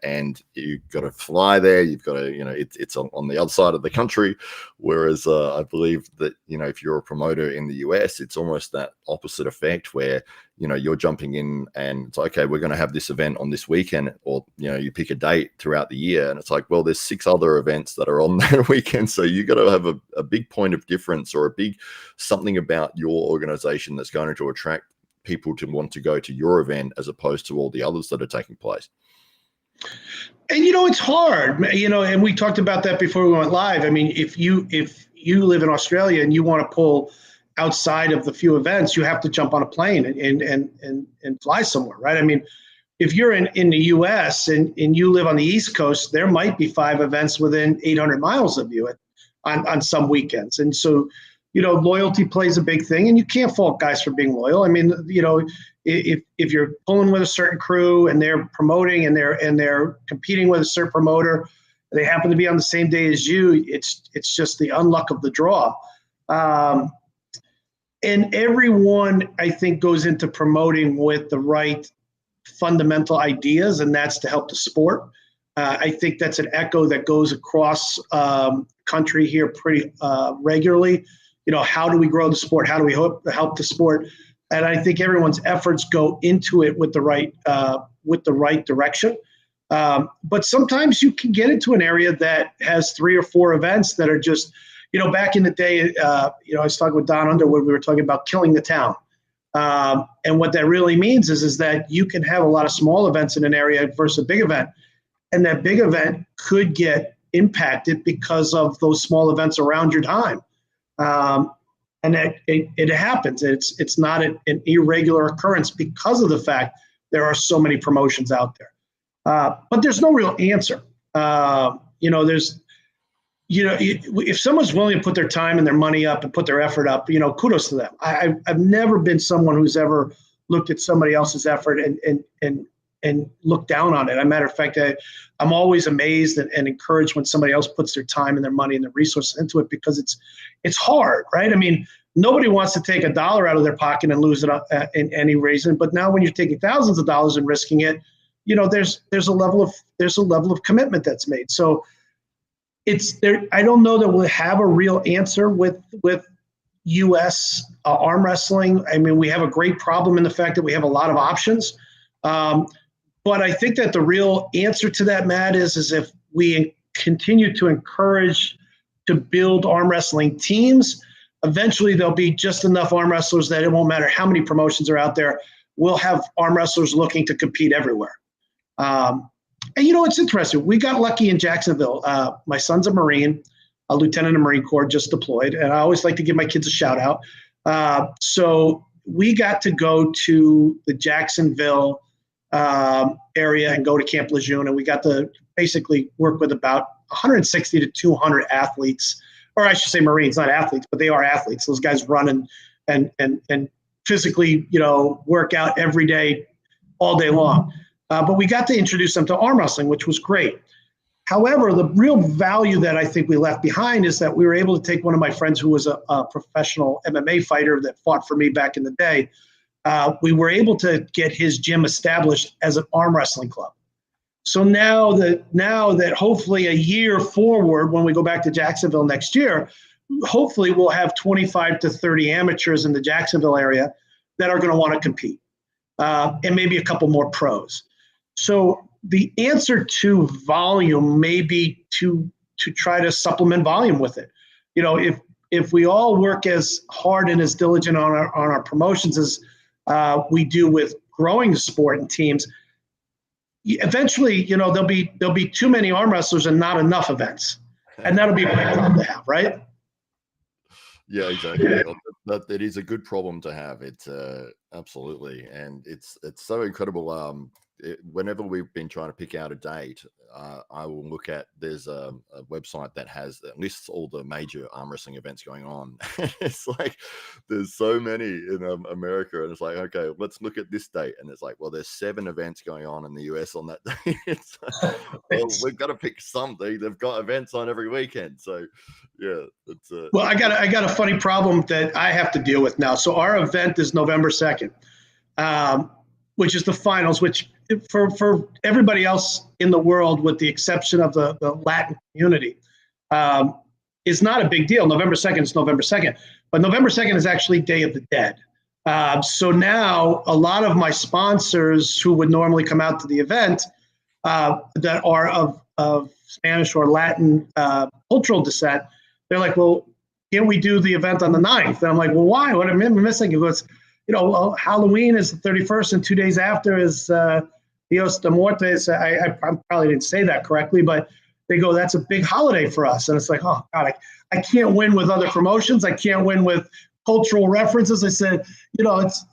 and you've got to fly there. You've got to, it's on the other side of the country. Whereas I believe that, if you're a promoter in the US, it's almost that opposite effect where, you're jumping in and it's okay, we're going to have this event on this weekend, or, you pick a date throughout the year, and it's like, well, there's 6 other events that are on that weekend. So you got to have a big point of difference or a big something about your organization that's going to attract people to want to go to your event as opposed to all the others that are taking place. And it's hard, and we talked about that before we went live. I mean, if you live in Australia and you want to pull outside of the few events, you have to jump on a plane and fly somewhere, right? I mean, if you're in the US and you live on the East Coast, there might be 5 events within 800 miles of you on some weekends. And so, loyalty plays a big thing, and you can't fault guys for being loyal. I mean, if you're pulling with a certain crew and they're promoting and they're competing with a certain promoter, they happen to be on the same day as you, it's just the unluck of the draw. And everyone, I think, goes into promoting with the right fundamental ideas, and that's to help the sport. I think that's an echo that goes across country here pretty regularly. How do we grow the sport? How do we help the sport? And I think everyone's efforts go into it with the right direction. But sometimes you can get into an area that has 3 or 4 events that are just, back in the day, I was talking with Don Underwood, we were talking about killing the town. And what that really means is that you can have a lot of small events in an area versus a big event. And that big event could get impacted because of those small events around your time. And it happens. It's not an irregular occurrence because of the fact there are so many promotions out there. But there's no real answer. If someone's willing to put their time and their money up and put their effort up, kudos to them. I've never been someone who's ever looked at somebody else's effort and looked down on it. As a matter of fact, I'm always amazed and encouraged when somebody else puts their time and their money and their resources into it, because it's hard, right? I mean, nobody wants to take $1 out of their pocket and lose it in any reason. But now when you're taking thousands of dollars and risking it, there's a level of commitment that's made. So it's there. I don't know that we'll have a real answer with U.S. Arm wrestling. I mean, we have a great problem in the fact that we have a lot of options. But I think that the real answer to that, Matt, is if we continue to encourage to build arm wrestling teams, eventually there'll be just enough arm wrestlers that it won't matter how many promotions are out there. We'll have arm wrestlers looking to compete everywhere. And it's interesting. We got lucky in Jacksonville. My son's a Marine, a lieutenant in the Marine Corps, just deployed. And I always like to give my kids a shout out. So we got to go to the Jacksonville area and go to Camp Lejeune, and we got to basically work with about 160 to 200 athletes, or I should say Marines, not athletes, but they are athletes. Those guys run and physically, work out every day, all day long. But we got to introduce them to arm wrestling, which was great. However, the real value that I think we left behind is that we were able to take one of my friends who was a professional MMA fighter that fought for me back in the day. We were able to get his gym established as an arm wrestling club. So now that hopefully a year forward, when we go back to Jacksonville next year, hopefully we'll have 25 to 30 amateurs in the Jacksonville area that are going to want to compete, and maybe a couple more pros. So the answer to volume may be to try to supplement volume with it. If we all work as hard and as diligent on our promotions as we do with growing the sport and teams, eventually, there'll be too many arm wrestlers and not enough events, and that'll be a great problem to have, right? Yeah, exactly. It is a good problem to have. It's absolutely, and it's so incredible. Whenever we've been trying to pick out a date, I will look at, there's a website that lists all the major arm wrestling events going on. It's like there's so many in America, and it's like, okay, let's look at this date, and it's like, well, there's 7 events going on in the US on that day. It's like, well, we've got to pick something. They've got events on every weekend, so yeah, it's well, I got a funny problem that I have to deal with now. So our event is November 2nd, which is the finals, which for everybody else in the world, with the exception of the Latin community, is not a big deal. November 2nd is November 2nd, but November 2nd is actually Day of the Dead. So now a lot of my sponsors who would normally come out to the event that are of Spanish or Latin cultural descent, they're like, well, can't we do the event on the 9th? And I'm like, well, why? What am I missing? It goes, well, Halloween is the 31st, and 2 days after is Dios de Muertes. I probably didn't say that correctly, but they go, that's a big holiday for us. And it's like, oh, God, I can't win with other promotions. I can't win with cultural references. I said, it's,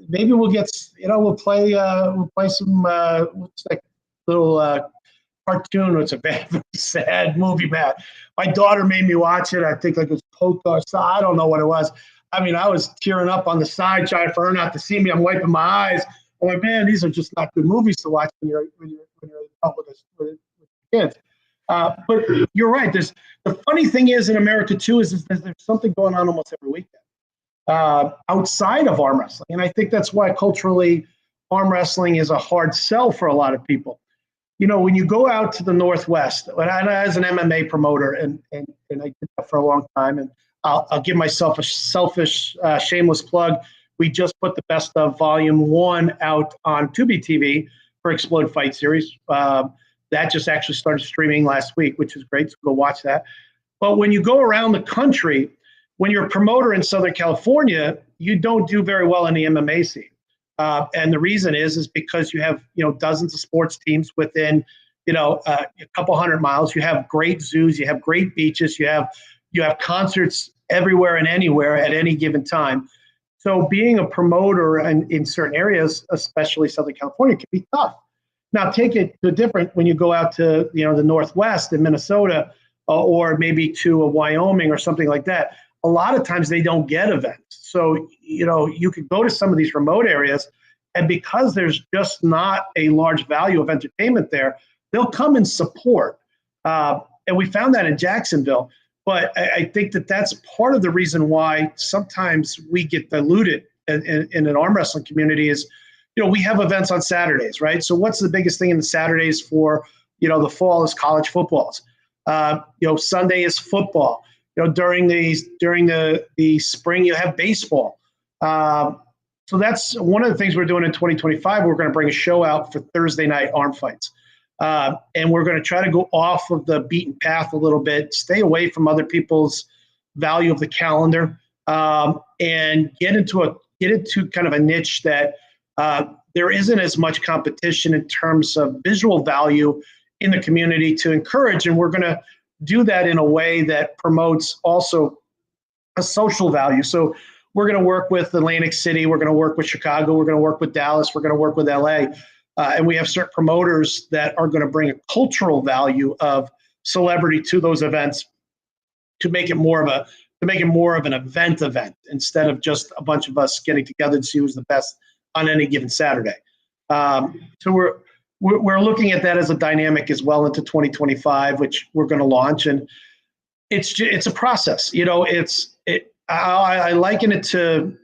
maybe we'll get, we'll play some, what's that little cartoon. It's a very sad movie, Matt. My daughter made me watch it. I think it was Polka. I don't know what it was. I mean, I was tearing up on the side, trying for her not to see me. I'm wiping my eyes. I'm like, man, these are just not good movies to watch when you're out with kids. But you're right. The funny thing is in America too is there's something going on almost every weekend outside of arm wrestling, and I think that's why culturally arm wrestling is a hard sell for a lot of people. When you go out to the Northwest, and as an MMA promoter, and I did that for a long time, and I'll give myself a selfish, shameless plug. We just put the Best of Volume 1 out on Tubi TV for Explode Fight Series. That just actually started streaming last week, which is great, so go watch that. But when you go around the country, when you're a promoter in Southern California, you don't do very well in the MMA scene. And the reason is because you have, dozens of sports teams within, a couple hundred miles. You have great zoos, you have great beaches, you have concerts everywhere and anywhere at any given time. So being a promoter in certain areas, especially Southern California, can be tough. Now take it to different when you go out to, the Northwest in Minnesota or maybe to a Wyoming or something like that. A lot of times they don't get events. So, you could go to some of these remote areas, and because there's just not a large value of entertainment there, they'll come and support. And we found that in Jacksonville. But I think that's part of the reason why sometimes we get diluted in an arm wrestling community is, we have events on Saturdays, right? So what's the biggest thing in the Saturdays for, the fall is college footballs. Sunday is football. During the spring, you have baseball. So that's one of the things we're doing in 2025. We're going to bring a show out for Thursday night arm fights. And we're going to try to go off of the beaten path a little bit, stay away from other people's value of the calendar, and get into kind of a niche that there isn't as much competition in terms of visual value in the community to encourage. And we're going to do that in a way that promotes also a social value. So we're going to work with Atlantic City. We're going to work with Chicago. We're going to work with Dallas. We're going to work with LA. And we have certain promoters that are going to bring a cultural value of celebrity to those events to make it more of an event instead of just a bunch of us getting together to see who's the best on any given Saturday. So we're looking at that as a dynamic as well into 2025, which we're going to launch. And it's a process. I liken it to,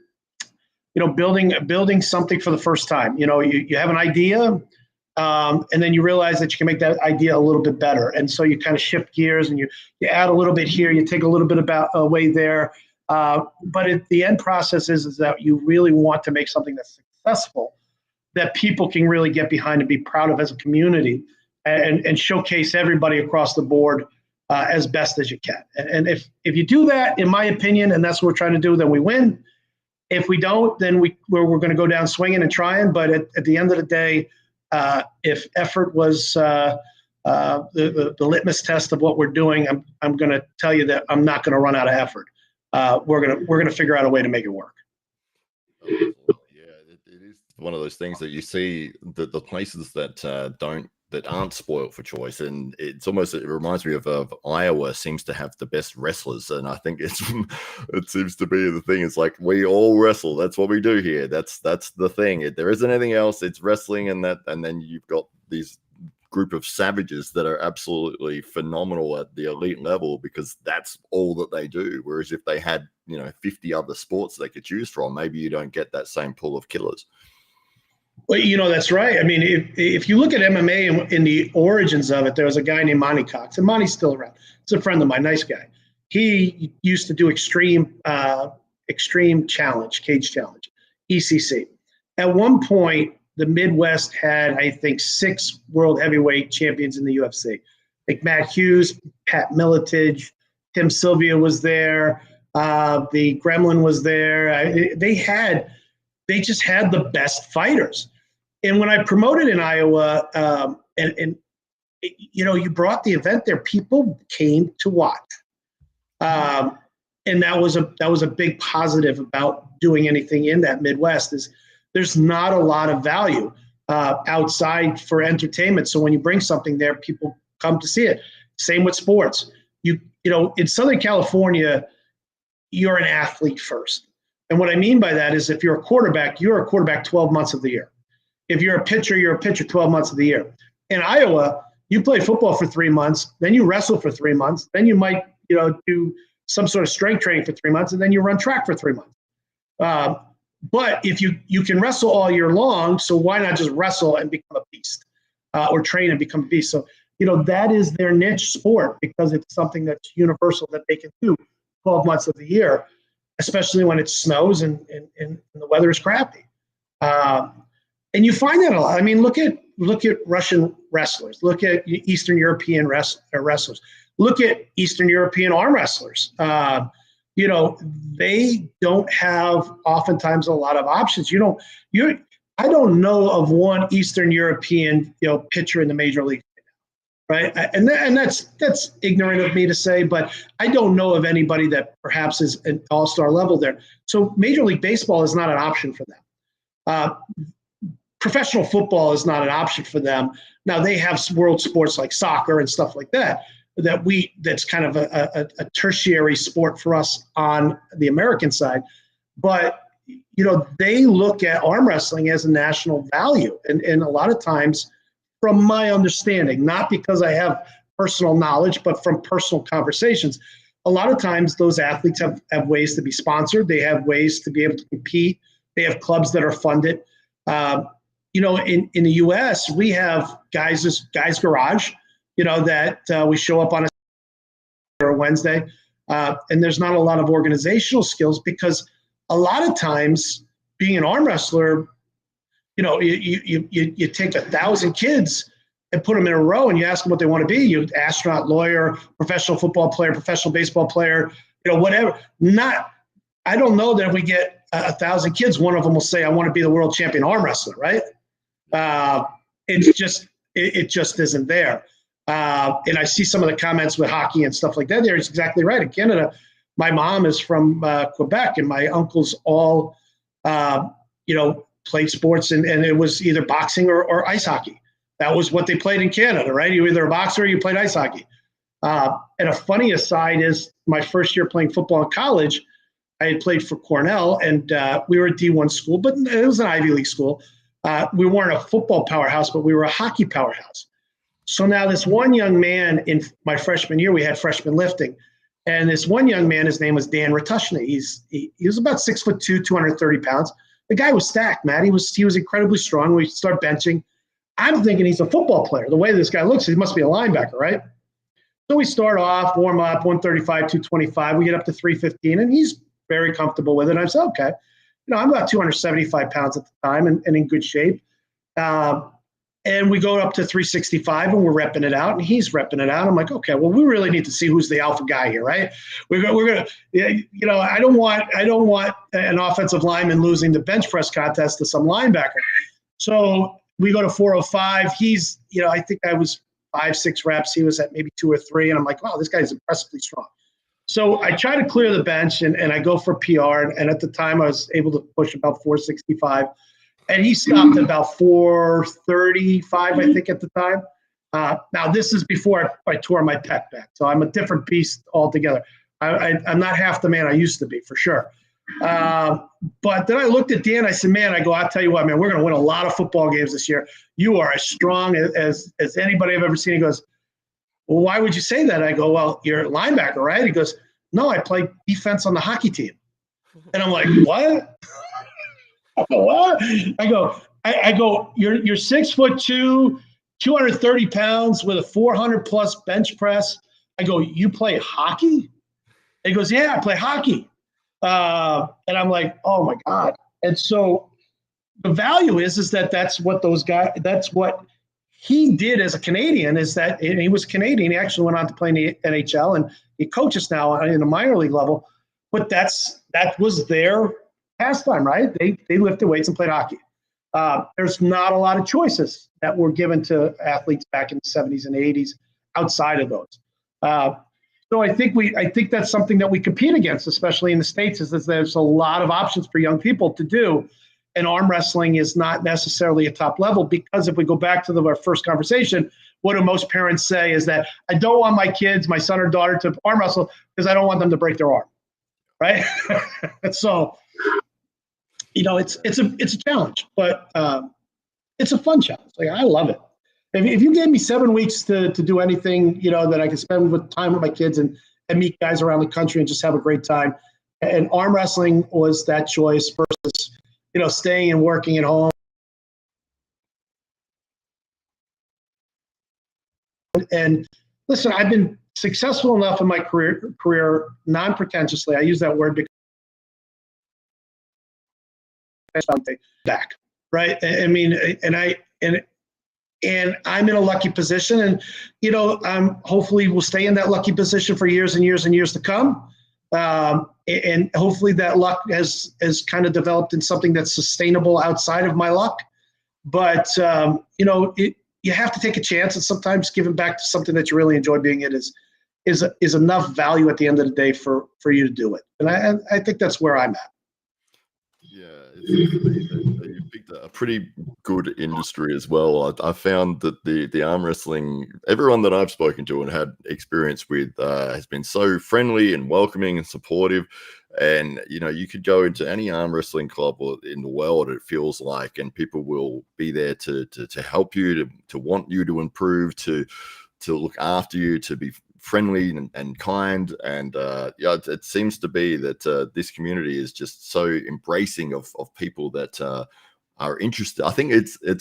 building something for the first time. You have an idea, and then you realize that you can make that idea a little bit better. And so you kind of shift gears and you add a little bit here, you take a little bit away there. But the end process is that you really want to make something that's successful, that people can really get behind and be proud of as a community, and showcase everybody across the board as best as you can. And if you do that, in my opinion, and that's what we're trying to do, then we win. If we don't, then we're going to go down swinging and trying. But at the end of the day, if effort was the litmus test of what we're doing, I'm going to tell you that I'm not going to run out of effort. We're going to figure out a way to make it work. Yeah, it is one of those things that you see the places that aren't spoiled for choice, and it reminds me of Iowa seems to have the best wrestlers, and I think it seems to be the thing. It's like we all wrestle. That's what we do here. That's the thing. There isn't anything else. It's wrestling, and then you've got these group of savages that are absolutely phenomenal at the elite level because that's all that they do. Whereas if they had 50 other sports they could choose from, maybe you don't get that same pool of killers. Well, that's right. I mean, if you look at MMA in the origins of it, there was a guy named Monty Cox, and Monty's still around. It's a friend of mine, nice guy. He used to do extreme challenge, cage challenge, ECC. At one point, the Midwest had, I think, 6 world heavyweight champions in the UFC. Like Matt Hughes, Pat Miletich, Tim Sylvia was there, the Gremlin was there. They just had the best fighters. And when I promoted in Iowa, you brought the event there, people came to watch. And that was a big positive about doing anything in that Midwest is there's not a lot of value outside for entertainment. So when you bring something there, people come to see it. Same with sports. In Southern California, you're an athlete first. And what I mean by that is if you're a quarterback 12 months of the year. If you're a pitcher 12 months of the year. In Iowa, you play football for 3 months, then you wrestle for 3 months, then you might, do some sort of strength training for 3 months, and then you run track for 3 months. But if you can wrestle all year long, so why not just wrestle and become a beast, or train and become a beast? So, that is their niche sport because it's something that's universal that they can do 12 months of the year, especially when it snows and the weather is crappy. And you find that a lot. I mean, look at Russian wrestlers. Look at Eastern European wrestlers. Look at Eastern European arm wrestlers. They don't have oftentimes a lot of options. I don't know of one Eastern European pitcher in the major league, right? And that's ignorant of me to say, but I don't know of anybody that perhaps is an all-star level there. So Major League Baseball is not an option for them. Professional football is not an option for them. Now they have world sports like soccer and stuff like that's kind of a tertiary sport for us on the American side. But, they look at arm wrestling as a national value. And a lot of times, from my understanding, not because I have personal knowledge, but from personal conversations, a lot of times those athletes have ways to be sponsored. They have ways to be able to compete. They have clubs that are funded. In the U.S., we have Guys Garage, that we show up on a Wednesday, and there's not a lot of organizational skills because a lot of times being an arm wrestler, you take 1,000 kids and put them in a row and you ask them what they want to be. You astronaut, lawyer, professional football player, professional baseball player, whatever. I don't know that if we get 1,000 kids, one of them will say, I want to be the world champion arm wrestler, right? It just isn't there. And I see some of the comments with hockey and stuff like that there. It's exactly right. In Canada, my mom is from Quebec, and my uncles all, played sports, and it was either boxing or ice hockey. That was what they played in Canada, right? You were either a boxer or you played ice hockey. And a funny aside is my first year playing football in college, I had played for Cornell, and we were a D1 school, but it was an Ivy League school. We weren't a football powerhouse, but we were a hockey powerhouse. So now this one young man in my freshman year, we had freshman lifting. And this one young man, his name was Dan Ratushny. He was about 6'2", 230 pounds. The guy was stacked, Matt. He was incredibly strong. We start benching. I'm thinking he's a football player. The way this guy looks, he must be a linebacker, right? So we start off, warm up, 135, 225. We get up to 315, and he's very comfortable with it. And I said, okay. I'm about 275 pounds at the time and in good shape. And we go up to 365 and we're repping it out, and he's repping it out. I'm like, okay, well, we really need to see who's the alpha guy here, right? We're going to, I don't want an offensive lineman losing the bench press contest to some linebacker. So we go to 405. He's, I think I was 5-6 reps. He was at maybe 2 or 3. And I'm like, wow, this guy's impressively strong. So I try to clear the bench and I go for PR. And at the time I was able to push about 465. And he stopped at about 435, I think, at the time. Now, this is before I tore my pec back. So I'm a different beast altogether. I'm not half the man I used to be, for sure. But then I looked at Dan. I said, man, I'll tell you what, man, we're going to win a lot of football games this year. You are as strong as anybody I've ever seen. He goes, well, why would you say that? I go, well, you're a linebacker, right? He goes, no, I play defense on the hockey team. And I'm like, what? I go, what? I go, you're 6'2", 230 pounds with a 400+ bench press. I go, you play hockey? He goes, yeah, I play hockey. And I'm like, oh my God. And so the value is that that's what he did as a Canadian, is that, and he was Canadian. He actually went on to play in the NHL, and he coaches now in the minor league level. But that was their pastime, right? They lifted weights and played hockey. There's not a lot of choices that were given to athletes back in the 70s and 80s outside of those. So I think that's something that we compete against, especially in the States, is that there's a lot of options for young people to do. And arm wrestling is not necessarily a top level, because if we go back to our first conversation, what do most parents say is that I don't want my kids, my son or daughter, to arm wrestle because I don't want them to break their arm, right? So, it's a challenge, but it's a fun challenge. Like, I love it. If you gave me 7 weeks to do anything, that I could spend time with my kids and meet guys around the country and just have a great time, and arm wrestling was that choice versus staying and working at home. And listen, I've been successful enough in my career non-pretentiously. I use that word because back, right? I mean, and I'm in a lucky position, and I'm hopefully will stay in that lucky position for years and years and years to come. And hopefully that luck has kind of developed in something that's sustainable outside of my luck. But you have to take a chance, and sometimes giving back to something that you really enjoy being in is enough value at the end of the day for you to do it. And I think that's where I'm at. Yeah, you picked a pretty good industry as well. I found that the arm wrestling, everyone that I've spoken to and had experience with, has been so friendly and welcoming and supportive. And you could go into any arm wrestling club in the world, it feels like, and people will be there to help you, to want you to improve, to look after you, to be friendly and kind. And it seems to be that this community is just so embracing of people that are interested. I think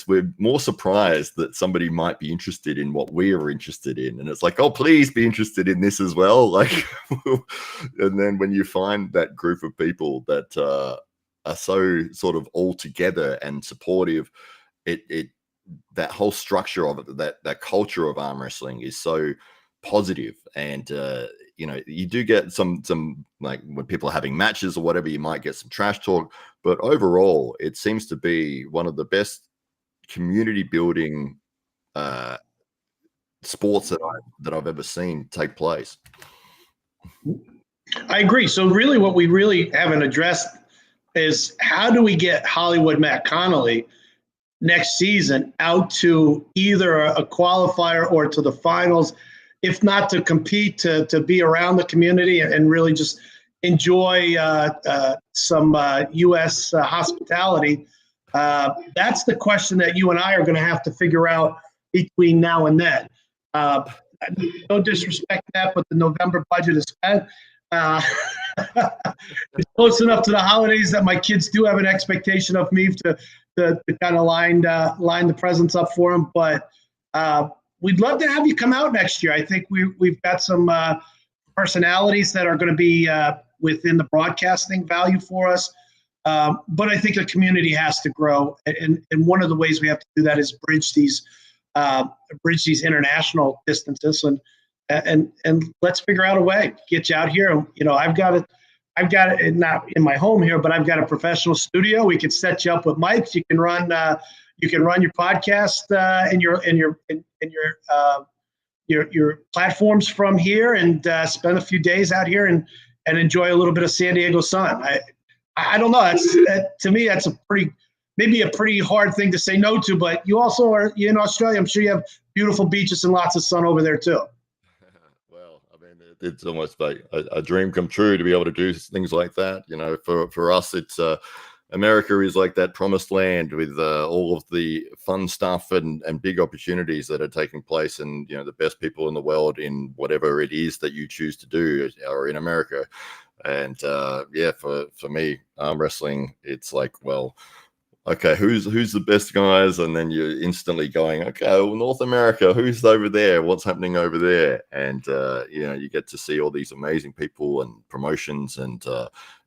we're more surprised that somebody might be interested in what we are interested in, and it's like, oh, please be interested in this as well. Like, and then when you find that group of people that are so sort of all together and supportive, it that whole structure of it, that culture of arm wrestling is so positive. And you do get some like when people are having matches or whatever, you might get some trash talk, but overall it seems to be one of the best community building sports that I've ever seen take place. I agree. So really what we really haven't addressed is how do we get Hollywood Matt Connelly next season out to either a qualifier or to the finals, if not to compete, to be around the community and really just enjoy some U.S. hospitality. That's the question that you and I are going to have to figure out between now and then. No disrespect that, but the November budget is spent. It's close enough to the holidays that my kids do have an expectation of me to kind of line the presents up for them. But we'd love to have you come out next year. I think we've got some personalities that are going to be within the broadcasting value for us. But I think the community has to grow, and one of the ways we have to do that is bridge these international distances, and let's figure out a way to get you out here. I've got it not in my home here, but I've got a professional studio. We could set you up with mics. You can run your podcast and your platforms from here, and spend a few days out here and enjoy a little bit of San Diego sun. I don't know. To me, that's maybe a pretty hard thing to say no to, but you also are in Australia. I'm sure you have beautiful beaches and lots of sun over there too. Well, I mean, it's almost like a dream come true to be able to do things like that. For us, it's America is like that promised land with all of the fun stuff and big opportunities that are taking place, and the best people in the world in whatever it is that you choose to do are in America. And for me, arm wrestling, it's like, well, okay, who's the best guys? And then you're instantly going, okay, well, North America, who's over there? What's happening over there? And you get to see all these amazing people and promotions and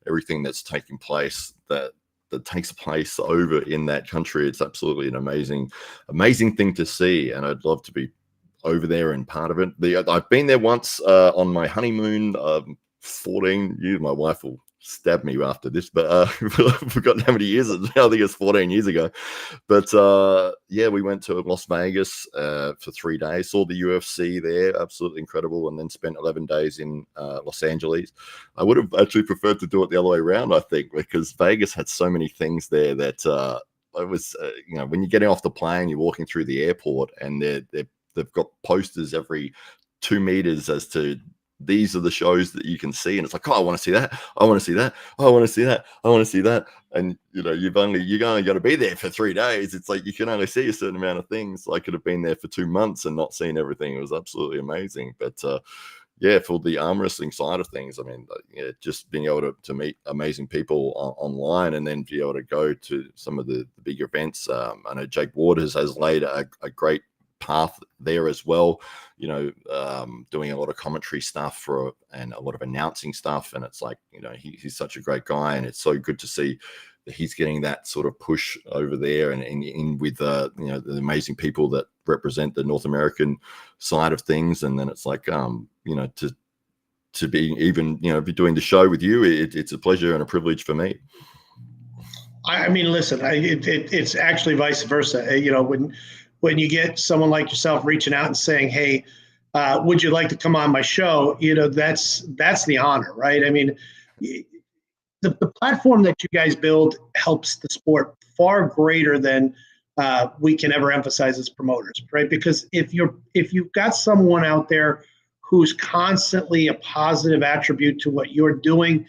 everything that's taking place that takes place over in that country. It's absolutely an amazing thing to see, and I'd love to be over there and part of it. I've been there once on my honeymoon, 14 years. My wife will stab me after this, but I've forgotten how many years it is. I think it's 14 years ago. But we went to Las Vegas for 3 days, saw the UFC there, absolutely incredible, and then spent 11 days in Los Angeles. I would have actually preferred to do it the other way around, I think, because Vegas had so many things there that it was, when you're getting off the plane, you're walking through the airport, and they've got posters every 2 meters as to these are the shows that you can see, and it's like, oh, I want to see that, I want to see that, I want to see that, I want to see that. And you're only got to be there for 3 days. It's like you can only see a certain amount of things. I could have been there for 2 months and not seen everything. It was absolutely amazing. But yeah, for the arm wrestling side of things, I mean, yeah, just being able to meet amazing people online, and then be able to go to some of the big events. I know Jake Waters has laid a great path there as well, doing a lot of commentary stuff and a lot of announcing stuff. And it's like, he's such a great guy, and it's so good to see that he's getting that sort of push over there, and in with the amazing people that represent the North American side of things. And then it's like, to be even, be doing the show with you, it's a pleasure and a privilege for me. I mean, listen, it's actually vice versa. When you get someone like yourself reaching out and saying, hey, would you like to come on my show? That's the honor, right? I mean, the platform that you guys build helps the sport far greater than we can ever emphasize as promoters, right? Because if you've got someone out there who's constantly a positive attribute to what you're doing,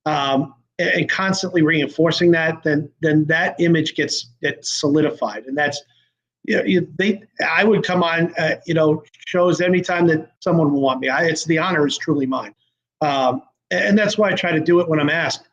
and constantly reinforcing that, then that image gets solidified. And that's, I would come on, shows anytime that someone will want me. It's the honor is truly mine. And that's why I try to do it when I'm asked.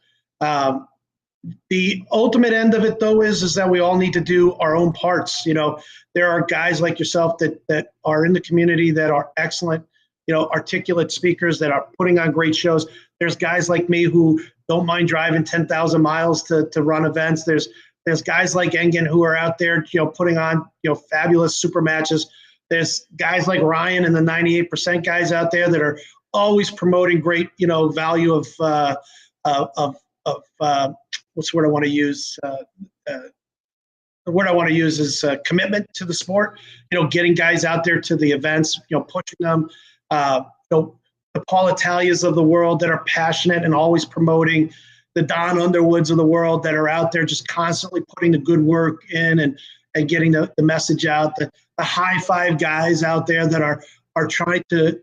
The ultimate end of it, though, is that we all need to do our own parts. There are guys like yourself that are in the community that are excellent, articulate speakers that are putting on great shows. There's guys like me who don't mind driving 10,000 miles to run events. There's guys like Engen who are out there, putting on, fabulous super matches. There's guys like Ryan and the 98% guys out there that are always promoting great, value of what's the word I want to use? The word I want to use is commitment to the sport. Getting guys out there to the events, pushing them. The Paul Italias of the world that are passionate and always promoting. The Don Underwoods of the world that are out there just constantly putting the good work in and getting the message out. The high five guys out there that are trying to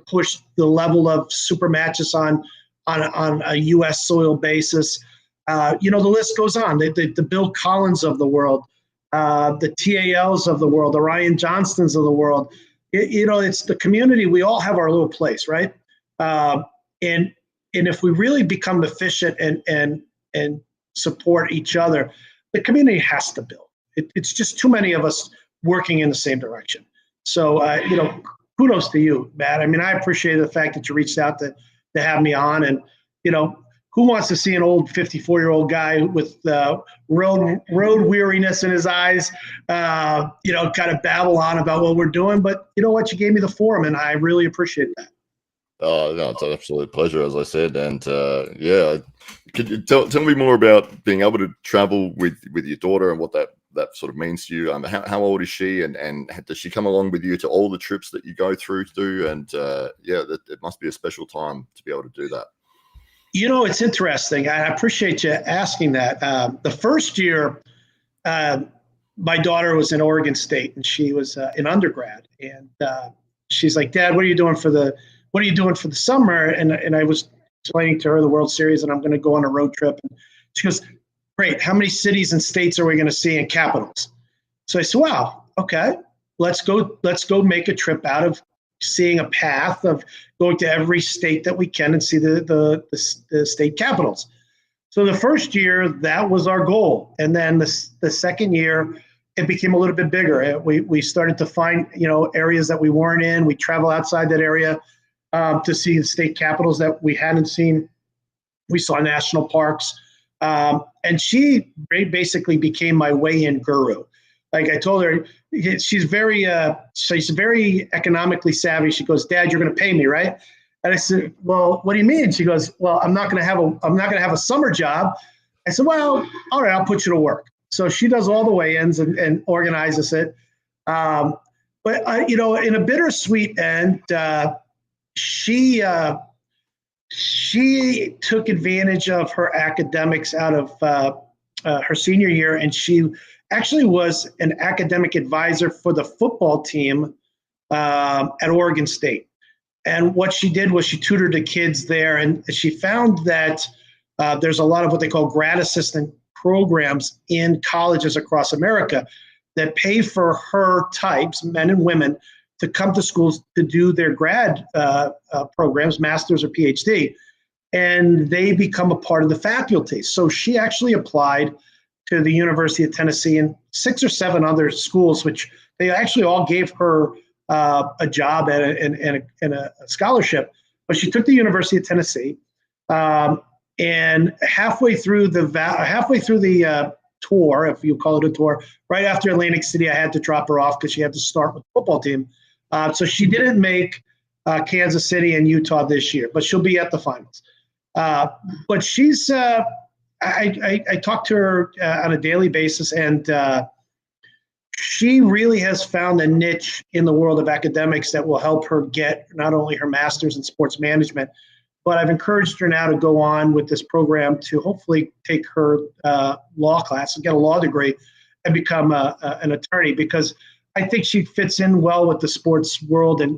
push the level of super matches on a U.S. soil basis. The list goes on. The Bill Collins of the world, the TALs of the world, the Ryan Johnstons of the world. It's the community. We all have our little place, right? And if we really become efficient and support each other, the community has to build. It's just too many of us working in the same direction. So, kudos to you, Matt. I mean, I appreciate the fact that you reached out to have me on. And, who wants to see an old 54-year-old guy with road weariness in his eyes, kind of babble on about what we're doing? But you know what? You gave me the forum, and I really appreciate that. Oh, no, it's an absolute pleasure, as I said. And could you tell me more about being able to travel with your daughter and what that sort of means to you? How old is she, and does she come along with you to all the trips that you go through to? And it must be a special time to be able to do that. It's interesting. I appreciate you asking that. The first year, my daughter was in Oregon State, and she was in undergrad. And she's like, "Dad, what are you doing for the summer?" And I was explaining to her the World Series, and I'm going to go on a road trip. And she goes, "Great. How many cities and states are we going to see in capitals?" So I said, "Wow, okay. Let's go make a trip out of seeing a path of going to every state that we can and see the state capitals." So the first year, that was our goal. And then the second year, it became a little bit bigger. We started to find, areas that we weren't in. We travel outside that area to see the state capitals that we hadn't seen. We saw national parks. And she basically became my weigh-in guru. Like I told her, she's very economically savvy. She goes, "Dad, you're going to pay me, right?" And I said, "Well, what do you mean?" She goes, "Well, I'm not going to have a summer job." I said, "Well, all right, I'll put you to work." So she does all the weigh-ins and organizes it. But in a bittersweet end, she took advantage of her academics out of her senior year, and she actually was an academic advisor for the football team at Oregon State. And what she did was she tutored the kids there, and she found that there's a lot of what they call grad assistant programs in colleges across America that pay for her types, men and women, to come to schools to do their grad programs, master's or PhD, and they become a part of the faculty. So she actually applied to the University of Tennessee and 6 or 7 other schools, which they actually all gave her a job and a scholarship. But she took the University of Tennessee, and halfway through the tour, if you call it a tour, right after Atlantic City, I had to drop her off because she had to start with the football team. So she didn't make Kansas City and Utah this year, but she'll be at the finals. But she's I talk to her on a daily basis, and she really has found a niche in the world of academics that will help her get not only her master's in sports management, but I've encouraged her now to go on with this program to hopefully take her law class and get a law degree and become an attorney, because I think she fits in well with the sports world, and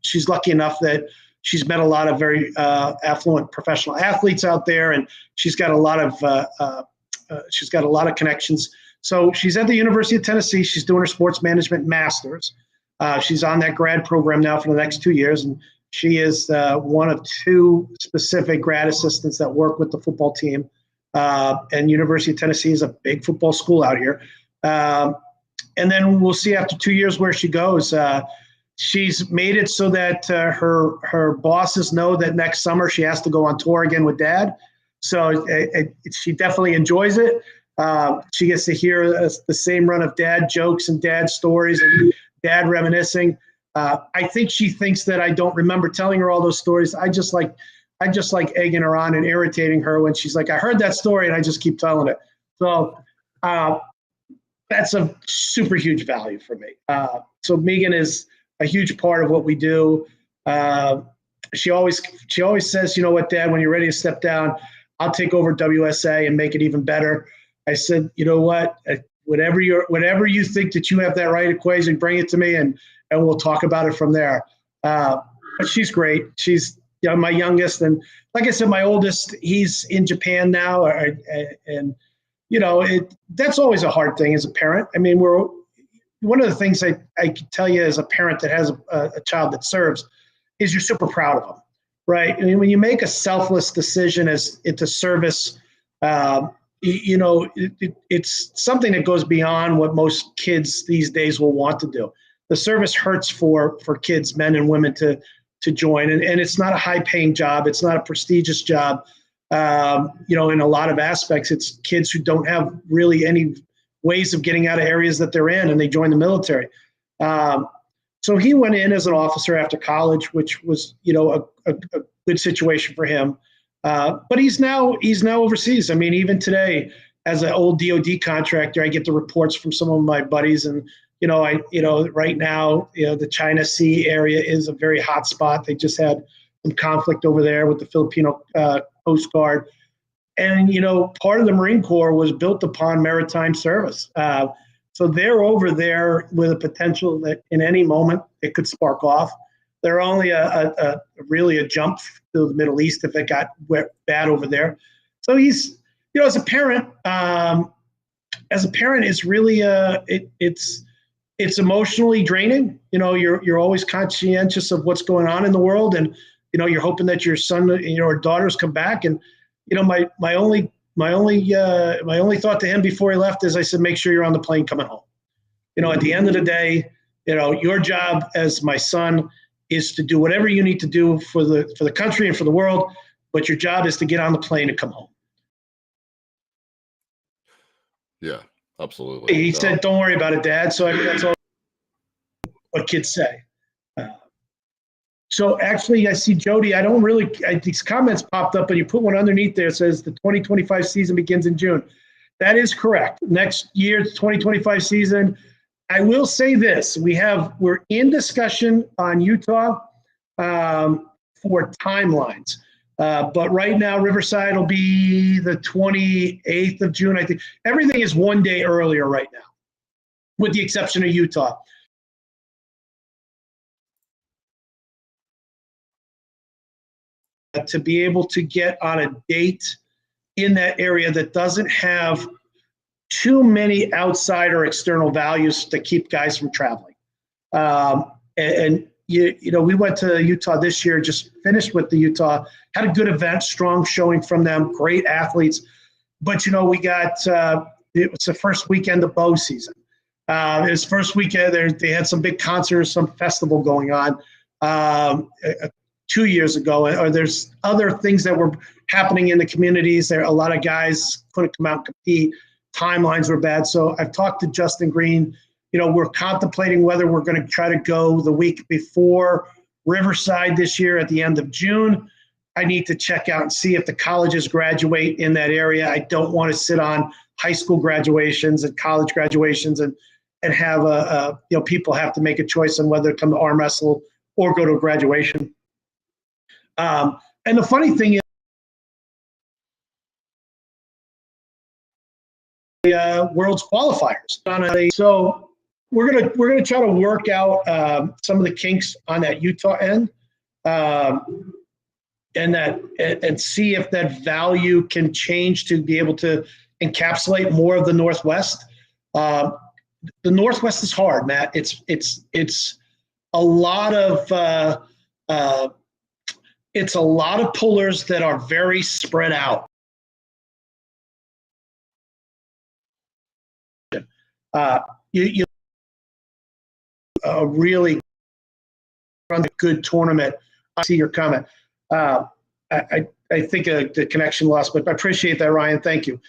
she's lucky enough that she's met a lot of very affluent professional athletes out there, and she's got a lot of connections. So she's at the University of Tennessee. She's doing her sports management master's. She's on that grad program now for the next 2 years, and she is one of 2 specific grad assistants that work with the football team. And University of Tennessee is a big football school out here. And then we'll see after 2 years where she goes. She's made it so that her bosses know that next summer she has to go on tour again with Dad. So she definitely enjoys it. She gets to hear the same run of Dad jokes and Dad stories and Dad reminiscing. I think she thinks that I don't remember telling her all those stories. I just like egging her on and irritating her when she's like, I heard that story, and I just keep telling it. So that's a super huge value for me. So Megan is a huge part of what we do. She always says, you know what, Dad, when you're ready to step down, I'll take over WSA and make it even better. I said, you know what, whatever you think that you have that right equation, bring it to me, and we'll talk about it from there. But she's great. She's my youngest, and like I said, my oldest, he's in Japan now, and that's always a hard thing as a parent. I mean, one of the things I can tell you as a parent that has a child that serves is you're super proud of them, right? I mean, when you make a selfless decision into service, it's something that goes beyond what most kids these days will want to do. The service hurts for kids, men and women, to join, and it's not a high-paying job. It's not a prestigious job. In a lot of aspects, it's kids who don't have really any ways of getting out of areas that they're in, and they join the military. So he went in as an officer after college, which was, a good situation for him. But he's now overseas. I mean, even today, as an old DOD contractor, I get the reports from some of my buddies, and right now, the China Sea area is a very hot spot. They just had some conflict over there with the Filipino Coast Guard. And, part of the Marine Corps was built upon maritime service. So they're over there with a potential that in any moment it could spark off. They're only really a jump to the Middle East if it got bad over there. So he's, as a parent, it's really it's emotionally draining. You're always conscientious of what's going on in the world, and you're hoping that your son or daughters come back. And my only thought to him before he left is I said, make sure you're on the plane coming home. At the end of the day, your job as my son is to do whatever you need to do for the country and for the world, but your job is to get on the plane and come home. Yeah, absolutely. He said, don't worry about it, Dad. So that's all what kids say. So actually, I see Jody. These comments popped up, and you put one underneath there. It says the 2025 season begins in June. That is correct. Next year's 2025 season. I will say this: we're in discussion on Utah for timelines. But right now, Riverside will be the 28th of June. I think everything is one day earlier right now, with the exception of Utah. To be able to get on a date in that area that doesn't have too many outside or external values to keep guys from traveling. And you know, we went to Utah this year, just finished with the Utah, had a good event, strong showing from them, great athletes. But, you know, we got, it was the first weekend of bow season. It was first weekend, they had some big concerts, some festival going on 2 years ago. Or there's other things that were happening in the communities. There, a lot of guys couldn't come out and compete. Timelines were bad. So I've talked to Justin Green. You know, we're contemplating whether we're going to try to go the week before Riverside this year at the end of June. I need to check out and see if the colleges graduate in that area. I don't want to sit on high school graduations and college graduations and have you know, people have to make a choice on whether to come to arm wrestle or go to a graduation. And the funny thing is, world's qualifiers. So we're gonna try to work out some of the kinks on that Utah end, and see if that value can change to be able to encapsulate more of the Northwest. The Northwest is hard, Matt. It's a lot of pullers that are very spread out. You really run a good tournament. I see your comment. I think the connection lost, but I appreciate that, Ryan. Thank you.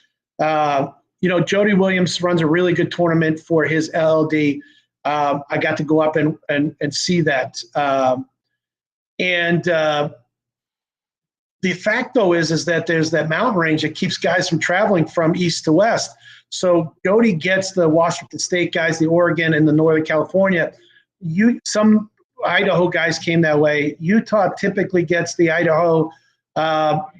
You know, Jody Williams runs a really good tournament for his LLD. I got to go up and see that. The fact, though, is that there's that mountain range that keeps guys from traveling from east to west. So Jody gets the Washington State guys, the Oregon, and the Northern California. Some Idaho guys came that way. Utah typically gets the Idaho,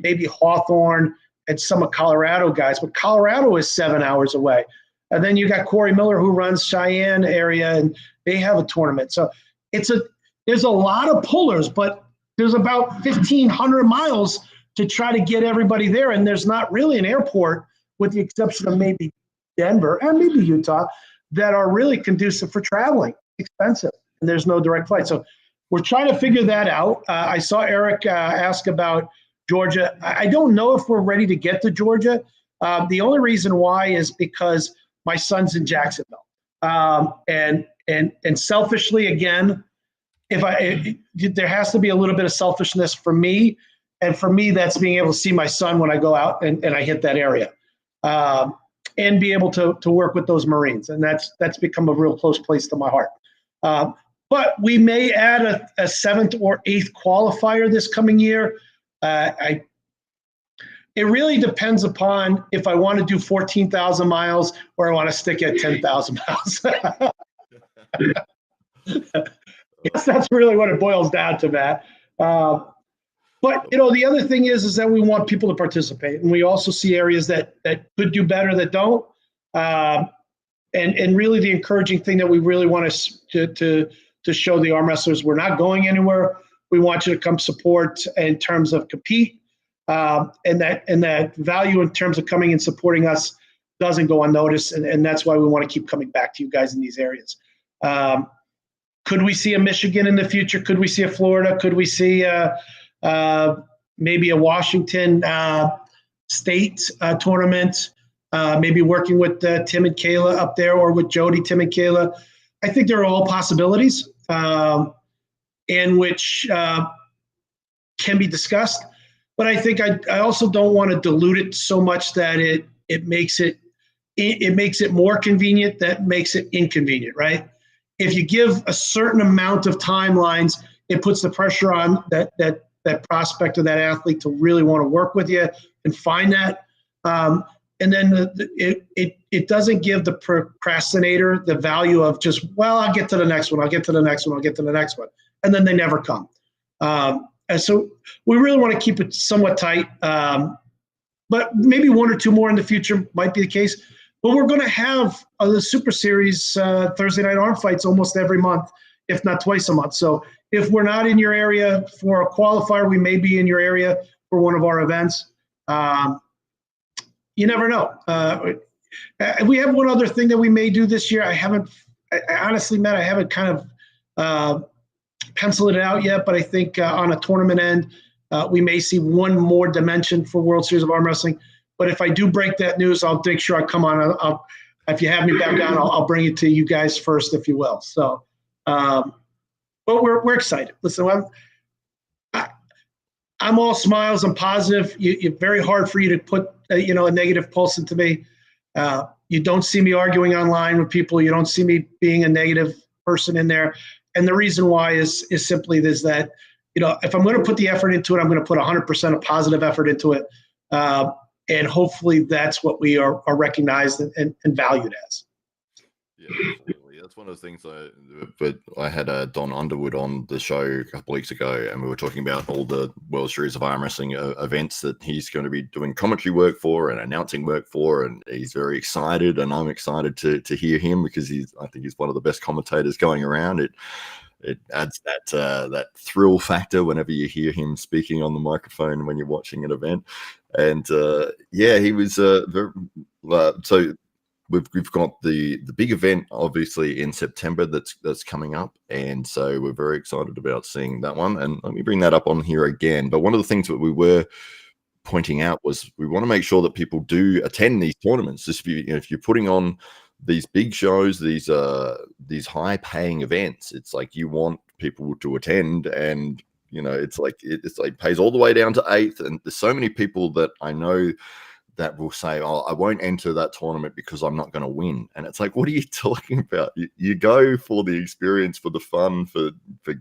maybe Hawthorne, and some of Colorado guys. But Colorado is 7 hours away. And then you got Corey Miller, who runs Cheyenne area, and they have a tournament. So there's a lot of pullers, but there's about 1,500 miles to try to get everybody there. And there's not really an airport, with the exception of maybe Denver and maybe Utah, that are really conducive for traveling. Expensive, and there's no direct flight. So we're trying to figure that out. I saw Eric ask about Georgia. I don't know if we're ready to get to Georgia. The only reason why is because my son's in Jacksonville. And selfishly, again, there has to be a little bit of selfishness for me. And for me, that's being able to see my son when I go out and I hit that area. And be able to work with those Marines. And that's become a real close place to my heart. But we may add a 7th or 8th qualifier this coming year. It really depends upon if I want to do 14,000 miles or I want to stick at 10,000 miles. Yes, that's really what it boils down to, Matt. But, you know, the other thing is that we want people to participate. And we also see areas that could do better that don't. And really the encouraging thing that we really want to show the arm wrestlers, we're not going anywhere. We want you to come support in terms of compete. And that value in terms of coming and supporting us doesn't go unnoticed. And that's why we want to keep coming back to you guys in these areas. Could we see a Michigan in the future? Could we see a Florida? Could we see maybe a Washington State tournament? Maybe working with Tim and Kayla up there, or with Jody, Tim and Kayla. I think there are all possibilities in which can be discussed. But I think I also don't want to dilute it so much that it makes it more convenient, that makes it inconvenient, right? If you give a certain amount of timelines, it puts the pressure on that prospect or that athlete to really want to work with you and find that. And then it doesn't give the procrastinator the value of just, well, I'll get to the next one, I'll get to the next one, I'll get to the next one. And then they never come. And so we really want to keep it somewhat tight. But maybe 1 or 2 more in the future might be the case. But we're going to have the Super Series Thursday night arm fights almost every month, if not twice a month. So if we're not in your area for a qualifier, we may be in your area for one of our events. You never know. We have one other thing that we may do this year. Honestly, Matt, I haven't kind of pencil it out yet, but I think on a tournament end, we may see one more dimension for World Series of Arm Wrestling. But if I do break that news, I'll make sure I come on. If you have me back on, I'll bring it to you guys first, if you will. So, but we're excited. Listen, I'm all smiles. I'm positive. It's very hard for you to put a negative pulse into me. You don't see me arguing online with people. You don't see me being a negative person in there. And the reason why is simply this, that, if I'm going to put the effort into it, I'm going to put 100% of positive effort into it. And hopefully that's what we are recognized and valued as. Yeah, absolutely. That's one of the things I had Don Underwood on the show a couple of weeks ago, and we were talking about all the World Series of Arm Wrestling events that he's going to be doing commentary work for and announcing work for, and he's very excited, and I'm excited to hear him, because I think he's one of the best commentators going around. It adds that thrill factor whenever you hear him speaking on the microphone when you're watching an event. And he was so we've got the big event obviously in September that's coming up, and so we're very excited about seeing that one. And let me bring that up on here again. But one of the things that we were pointing out was we want to make sure that people do attend these tournaments. Just if you're putting on these big shows, these high paying events, it's like you want people to attend, and it's like pays all the way down to 8th. And there's so many people that I know that will say, "Oh, I won't enter that tournament because I'm not going to win." And it's like, what are you talking about? You go for the experience, for the fun, for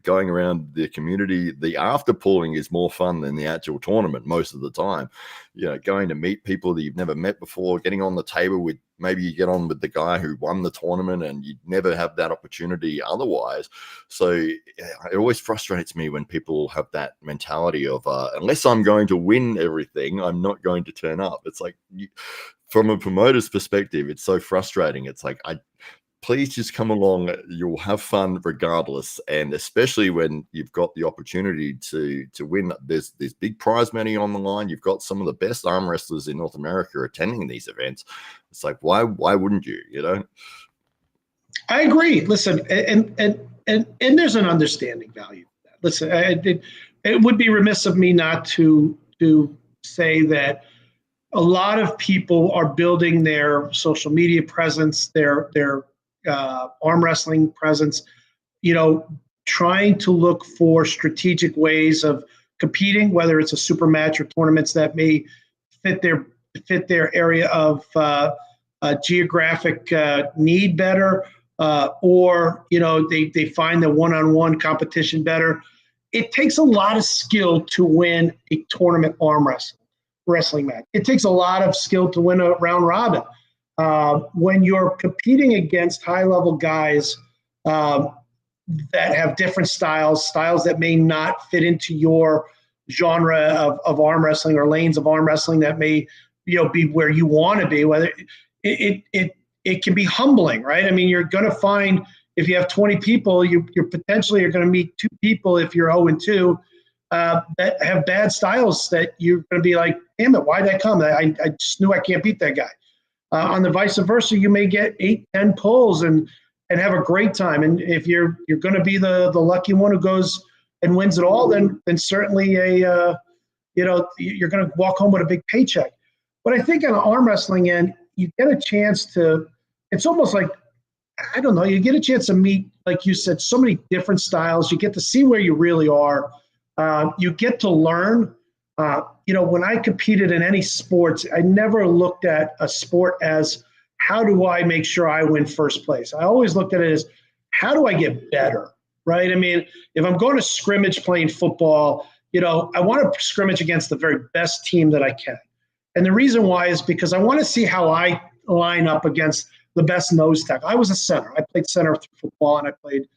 going around the community. The after pooling is more fun than the actual tournament most of the time. Going to meet people that you've never met before, getting on the table with, maybe you get on with the guy who won the tournament, and you'd never have that opportunity otherwise. So it always frustrates me when people have that mentality of, unless I'm going to win everything, I'm not going to turn up. It's like, from a promoter's perspective, it's so frustrating. It's like, please just come along. You'll have fun regardless. And especially when you've got the opportunity to win, there's big prize money on the line. You've got some of the best arm wrestlers in North America attending these events. It's like, why wouldn't you, I agree. Listen, and there's an understanding value to that. Listen, it would be remiss of me not to say that a lot of people are building their social media presence, their arm wrestling presence, trying to look for strategic ways of competing, whether it's a super match or tournaments that may fit their area of geographic need better, or they find the one-on-one competition better. It takes a lot of skill to win a tournament arm wrestling match. It takes a lot of skill to win a round robin. When you're competing against high-level guys that have different styles that may not fit into your genre of arm wrestling, or lanes of arm wrestling that may be where you want to be, whether it can be humbling, right? I mean, you're going to find, if you have 20 people, you're potentially going to meet 2 people, if you're 0-2, that have bad styles, that you're going to be like, damn it, why'd I come? I just knew I can't beat that guy. On the vice versa, you may get 8-10 pulls and have a great time. And if you're going to be the lucky one who goes and wins it all, then certainly you're going to walk home with a big paycheck. But I think on the arm wrestling end, you get a chance to, it's almost like, I don't know, you get a chance to meet, like you said, so many different styles. You get to see where you really are. You get to learn. When I competed in any sports, I never looked at a sport as, how do I make sure I win first place? I always looked at it as, how do I get better, right? I mean, if I'm going to scrimmage playing football, I want to scrimmage against the very best team that I can. And the reason why is because I want to see how I line up against the best nose tackle. I was a center. I played center through football, and I played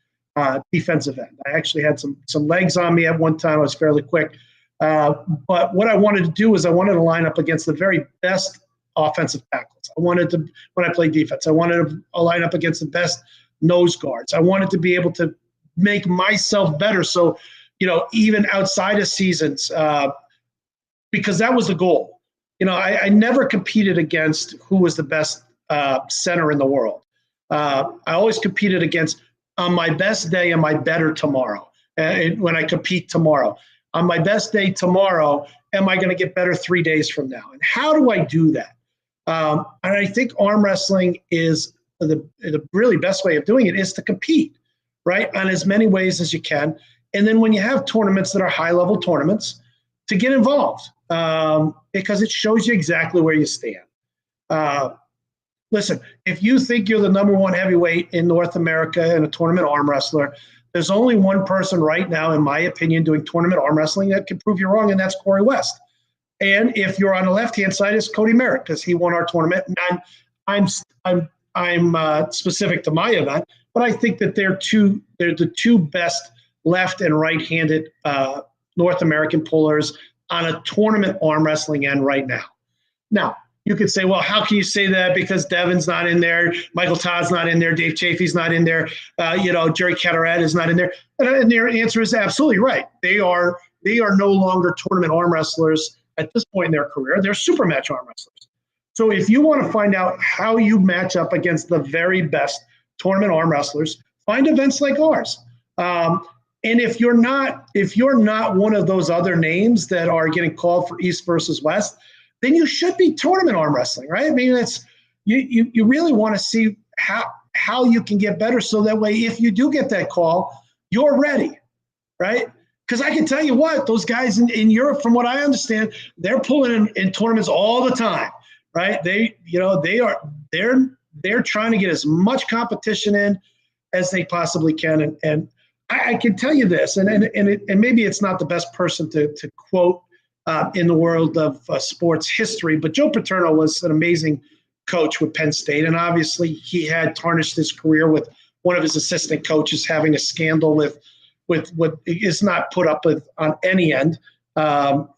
defensive end. I actually had some legs on me at one time. I was fairly quick. But what I wanted to do is I wanted to line up against the very best offensive tackles. When I played defense, I wanted to line up against the best nose guards. I wanted to be able to make myself better. So, even outside of seasons, because that was the goal. I never competed against who was the best center in the world. I always competed against on my best day, am I better tomorrow? When I compete tomorrow, on my best day tomorrow, am I going to get better 3 days from now? And how do I do that? And I think arm wrestling is the really best way of doing it is to compete, right, on as many ways as you can. And then when you have tournaments that are high-level tournaments, to get involved, because it shows you exactly where you stand. Listen, if you think you're the number one heavyweight in North America and a tournament arm wrestler, there's only one person right now, in my opinion, doing tournament arm wrestling that can prove you wrong, and that's Corey West. And if you're on the left-hand side, it's Cody Merritt, because he won our tournament. And I'm specific to my event, but I think that they're the two best left and right-handed North American pullers on a tournament arm wrestling end right now. Now, you could say, well, how can you say that? Because Devin's not in there, Michael Todd's not in there, Dave Chafee's not in there, Jerry Cataract is not in there. And their answer is absolutely right. They are no longer tournament arm wrestlers at this point in their career. They're super match arm wrestlers. So if you want to find out how you match up against the very best tournament arm wrestlers, find events like ours. And if you're not one of those other names that are getting called for East versus West, then you should be tournament arm wrestling, right? I mean, it's you really want to see how you can get better, so that way, if you do get that call, you're ready, right? Because I can tell you what, those guys in Europe, from what I understand, they're pulling in tournaments all the time, right? They're trying to get as much competition in as they possibly can, and I can tell you this, and maybe it's not the best person to quote in the world of sports history, but Joe Paterno was an amazing coach with Penn State, and obviously he had tarnished his career with one of his assistant coaches having a scandal with what is not put up with on any end,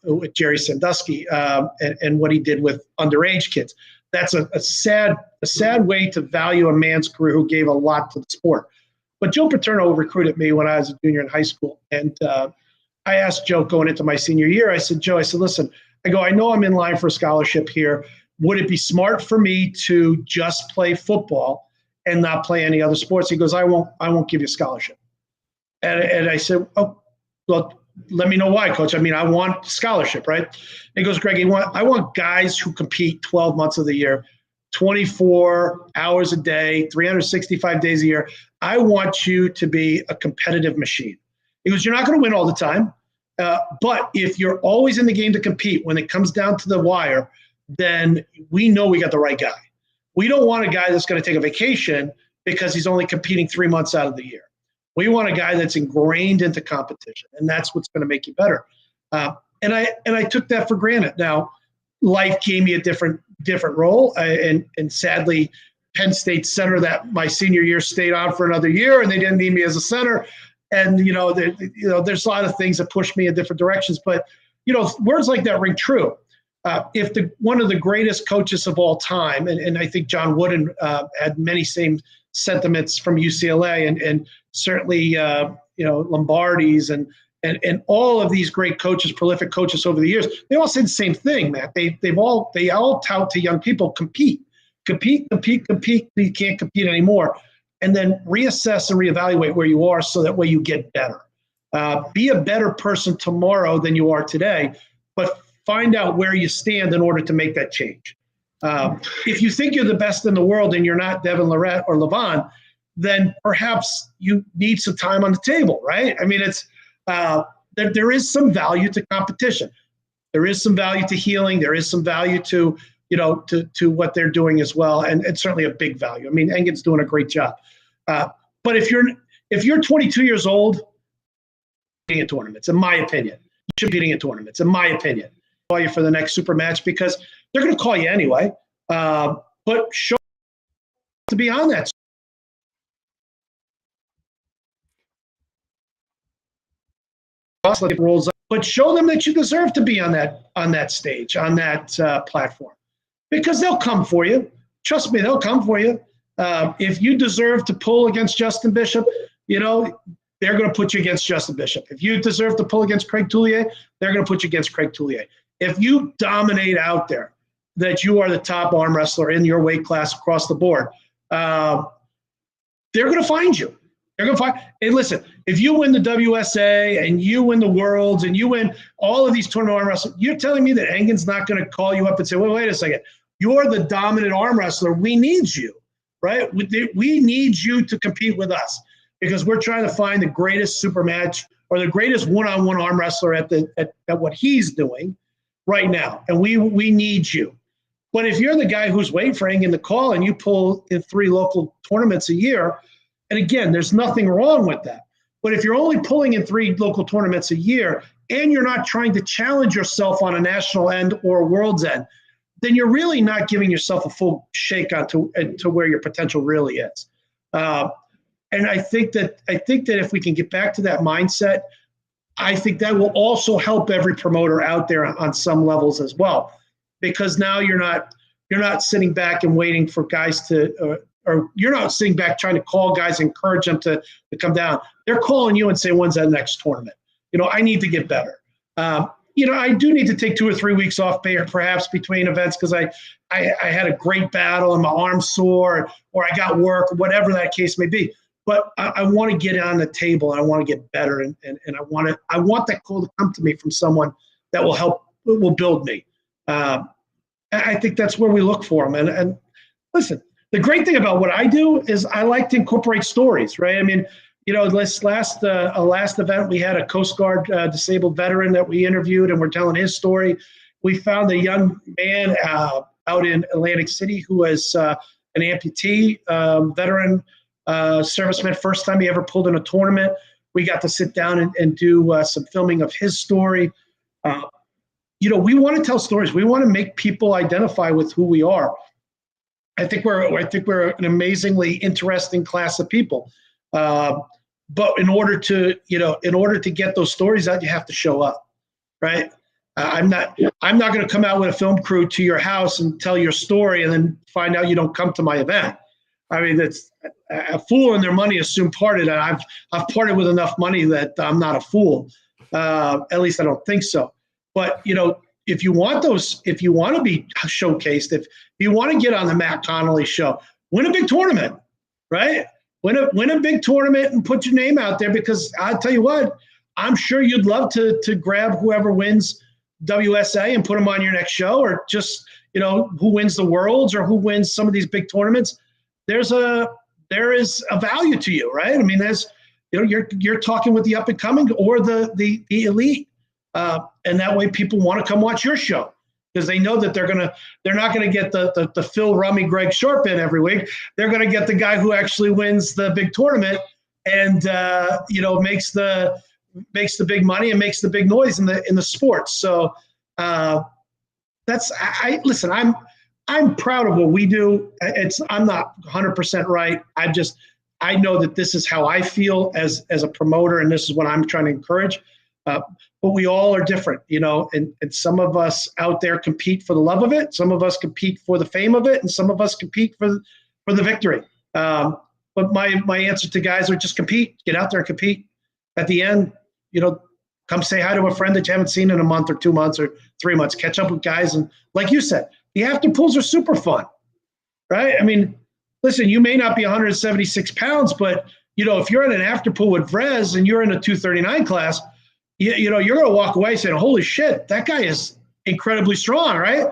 with Jerry Sandusky, and what he did with underage kids. That's a sad way to value a man's career who gave a lot to the sport. But Joe Paterno recruited me when I was a junior in high school, and I asked Joe going into my senior year, I said, Joe, listen, I know I'm in line for a scholarship here. Would it be smart for me to just play football and not play any other sports? He goes, I won't give you a scholarship. And I said, oh, well, let me know why, Coach. I mean, I want scholarship, right? And he goes, Greg, I want guys who compete 12 months of the year, 24 hours a day, 365 days a year. I want you to be a competitive machine. He goes, you're not going to win all the time, but if you're always in the game to compete, when it comes down to the wire, then we know we got the right guy. We don't want a guy that's going to take a vacation because he's only competing 3 months out of the year. We want a guy that's ingrained into competition, and that's what's going to make you better. And I took that for granted. Now, life gave me a different role, and sadly, Penn State center that my senior year stayed on for another year, and they didn't need me as a center. And there's a lot of things that push me in different directions. But words like that ring true. If one of the greatest coaches of all time, and I think John Wooden had many same sentiments from UCLA, and certainly Lombardi's and all of these great coaches, prolific coaches over the years, they all say the same thing, Matt. They all tout to young people, compete. You can't compete anymore. And then reassess and reevaluate where you are, so that way you get better. Be a better person tomorrow than you are today, but find out where you stand in order to make that change. If you think you're the best in the world and you're not Devin Lorette or Levon, then perhaps you need some time on the table, right? I mean, it's there is some value to competition. There is some value to healing. There is some value to what they're doing as well, and certainly a big value. I mean, Engen's doing a great job. But if you're 22 years old, competing in tournaments, in my opinion, you should be competing in tournaments, in my opinion. Call you for the next super match because they're going to call you anyway. But show to be on that. But show them that you deserve to be on that stage, on that platform, because they'll come for you. Trust me, they'll come for you. If you deserve to pull against Justin Bishop, they're going to put you against Justin Bishop. If you deserve to pull against Craig Tullier, they're going to put you against Craig Tullier. If you dominate out there, that you are the top arm wrestler in your weight class across the board, they're going to find you. They're going to find. Hey, listen, if you win the WSA and you win the Worlds and you win all of these tournament arm wrestling, you're telling me that Engen's not going to call you up and say, well, wait a second, you're the dominant arm wrestler. We need you, right? We need you to compete with us because we're trying to find the greatest super match or the greatest one-on-one arm wrestler at what he's doing right now. And we need you. But if you're the guy who's waiting for Engen to call and you pull in 3 local tournaments a year, and again, there's nothing wrong with that. But if you're only pulling in 3 local tournaments a year and you're not trying to challenge yourself on a national end or a world's end, then you're really not giving yourself a full shake on to where your potential really is. And I think that if we can get back to that mindset, I think that will also help every promoter out there on some levels as well, because now you're not sitting back and waiting for guys to. Or you're not sitting back trying to call guys, encourage them to come down. They're calling you and say, when's that next tournament? I need to get better. I do need to take 2 or 3 weeks off perhaps between events because I had a great battle and my arm's sore or I got work or whatever that case may be. But I want to get on the table and I want to get better and I want that call to come to me from someone that will build me. I think that's where we look for them. And listen, the great thing about what I do is I like to incorporate stories, right? I mean, this last event, we had a Coast Guard disabled veteran that we interviewed, and we're telling his story. We found a young man out in Atlantic City who was an amputee, veteran serviceman, first time he ever pulled in a tournament. We got to sit down and do some filming of his story. We want to tell stories. We want to make people identify with who we are. I think we're an amazingly interesting class of people, but in order to get those stories out, you have to show up, right? I'm not going to come out with a film crew to your house and tell your story and then find out you don't come to my event. I mean, it's a fool and their money is soon parted, and I've parted with enough money that I'm not a fool. At least I don't think so. But if you want to be showcased, if you want to get on the Matt Connelly show, win a big tournament, right? Win a big tournament and put your name out there, because I'll tell you what, I'm sure you'd love to grab whoever wins WSA and put them on your next show, or just, who wins the Worlds or who wins some of these big tournaments. There is a value to you, right? I mean, you're talking with the up and coming or the elite. And that way people want to come watch your show because they know that they're not going to get the Phil Rummy, Gregg Sharp in every week. They're going to get the guy who actually wins the big tournament and, makes the big money and makes the big noise in the sports. So listen, I'm proud of what we do. I'm not 100% right. I know that this is how I feel as a promoter, and this is what I'm trying to encourage. But we all are different, and some of us out there compete for the love of it. Some of us compete for the fame of it, and some of us compete for the victory. But my answer to guys are just compete, get out there and compete. At the end, come say hi to a friend that you haven't seen in a month or 2 months or 3 months, catch up with guys. And like you said, the after pools are super fun, right? I mean, listen, you may not be 176 pounds, but if you're in an after pool with Vrez and you're in a 239 class, you're going to walk away saying, holy shit, that guy is incredibly strong, right?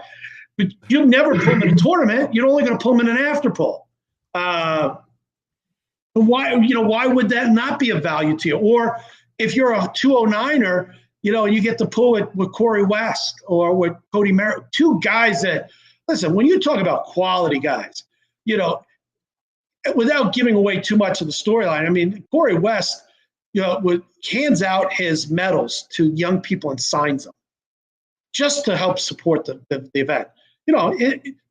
But you'll never pull him in a tournament. You're only going to pull him in an after pull. Why would that not be of value to you? Or if you're a 209er, and you get to pull it with Corey West or with Cody Merritt, 2 guys that, listen, when you talk about quality guys, without giving away too much of the storyline, I mean, Corey West, hands out his medals to young people and signs them just to help support the event.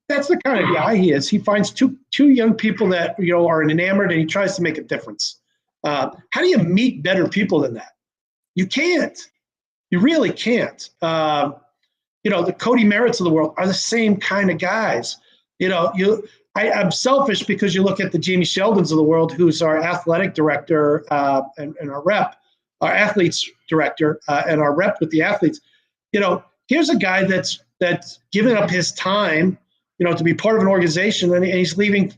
That's the kind of guy he is. He finds two young people that, are enamored, and he tries to make a difference. How do you meet better people than that? You can't. You really can't. The Cody Merritts of the world are the same kind of guys. I'm selfish because you look at the Jamie Sheldons of the world, who's our athletic director and our rep, our athletes director and our rep with the athletes. Here's a guy that's given up his time, to be part of an organization, and he's leaving,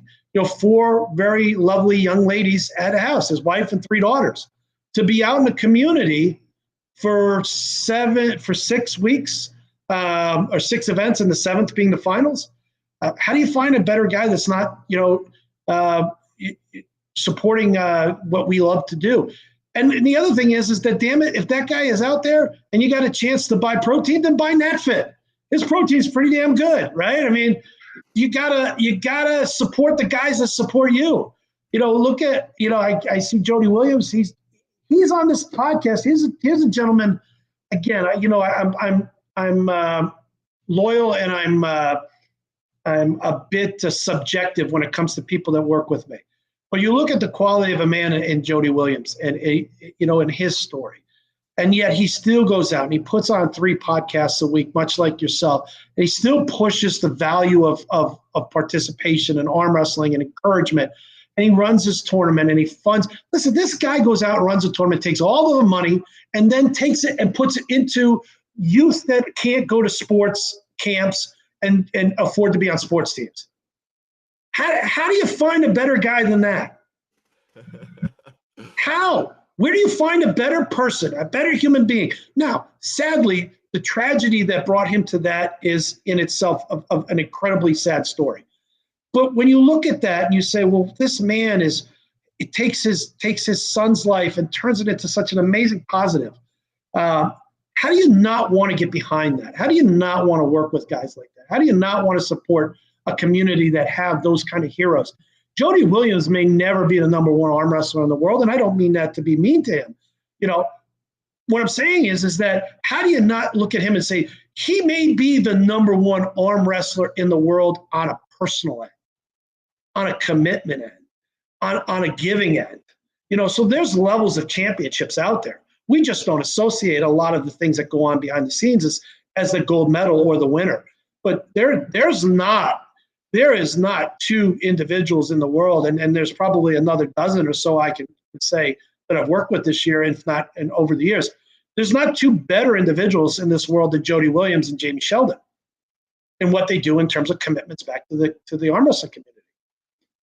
4 very lovely young ladies at a house, his wife and 3 daughters, to be out in the community for 6 weeks, or 6 events, and the 7th being the finals. How do you find a better guy that's not, supporting what we love to do? And the other thing is that, damn it, if that guy is out there and you got a chance to buy protein, then buy NatFit. His protein's pretty damn good, right? I mean, you gotta support the guys that support you. Look at, I see Jody Williams. He's on this podcast. Here's a gentleman. Again, I'm loyal, and I'm a bit subjective when it comes to people that work with me. But you look at the quality of a man in Jody Williams, and in his story, and yet he still goes out and he puts on 3 podcasts a week, much like yourself, and he still pushes the value of participation and arm wrestling and encouragement. And he runs his tournament and he funds. Listen, this guy goes out and runs a tournament, takes all of the money, and then takes it and puts it into youth that can't go to sports camps and afford to be on sports teams. How do you find a better guy than that? How? Where do you find a better person, a better human being? Now, sadly, the tragedy that brought him to that is in itself of an incredibly sad story. But when you look at that and you say, well, this man takes his son's life and turns it into such an amazing positive. How do you not want to get behind that? How do you not want to work with guys like that? How do you not want to support a community that have those kind of heroes? Jody Williams may never be the number 1 arm wrestler in the world, and I don't mean that to be mean to him. What I'm saying is that how do you not look at him and say he may be the number 1 arm wrestler in the world on a personal end, on a commitment end, on a giving end? So there's levels of championships out there. We just don't associate a lot of the things that go on behind the scenes as the gold medal or the winner. But there is not 2 individuals in the world, and there's probably another dozen or so I can say that I've worked with this year, if not and over the years. There's not 2 better individuals in this world than Jody Williams and Jamie Sheldon and what they do in terms of commitments back to the arm wrestling community.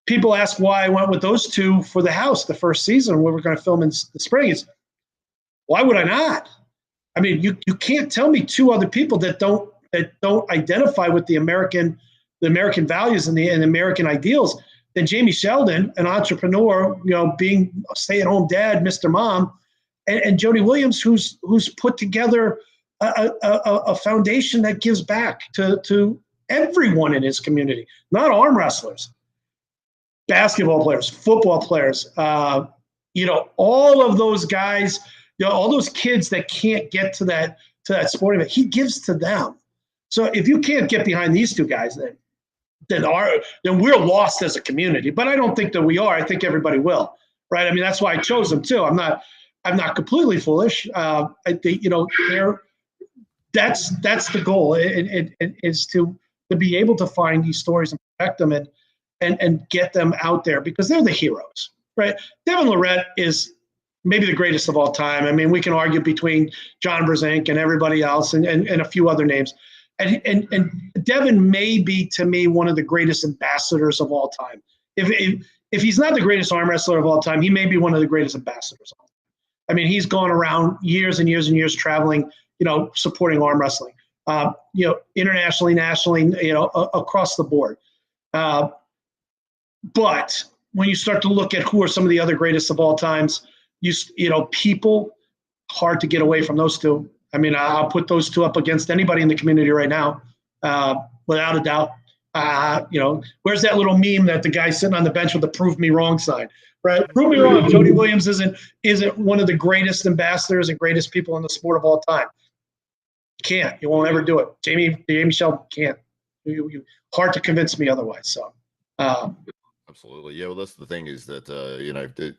People ask why I went with those 2 for the house the first season where we're going to film in the spring. Is why would I not? I mean, you can't tell me 2 other people that don't identify with the American values and the American ideals than Jamie Sheldon, an entrepreneur, being a stay-at-home dad, Mr. Mom, and Jody Williams, who's put together a foundation that gives back to everyone in his community, not arm wrestlers, basketball players, football players, all of those guys, all those kids that can't get to that sporting event, he gives to them. So if you can't get behind these 2 guys, then we're lost as a community. But I don't think that we are. I think everybody will, right? I mean, that's why I chose them too. I'm not completely foolish. I think that's the goal. It is to be able to find these stories and protect them and get them out there because they're the heroes, right? Devin Lorette is maybe the greatest of all time. I mean, we can argue between John Brzenk and everybody else and a few other names. And Devin may be, to me, one of the greatest ambassadors of all time. If he's not the greatest arm wrestler of all time, he may be one of the greatest ambassadors of all time. I mean, he's gone around years and years and years traveling, supporting arm wrestling, internationally, nationally, across the board. But when you start to look at who are some of the other greatest of all times, people, hard to get away from those 2. I mean, I'll put those 2 up against anybody in the community right now, without a doubt. Where's that little meme that the guy sitting on the bench with the "prove me wrong" sign, right? Prove me wrong. Jody Williams isn't one of the greatest ambassadors and greatest people in the sport of all time. Can't. You won't ever do it. Jamie Sheldon can't. You hard to convince me otherwise. So. Absolutely. Yeah. Well, that's the thing is that,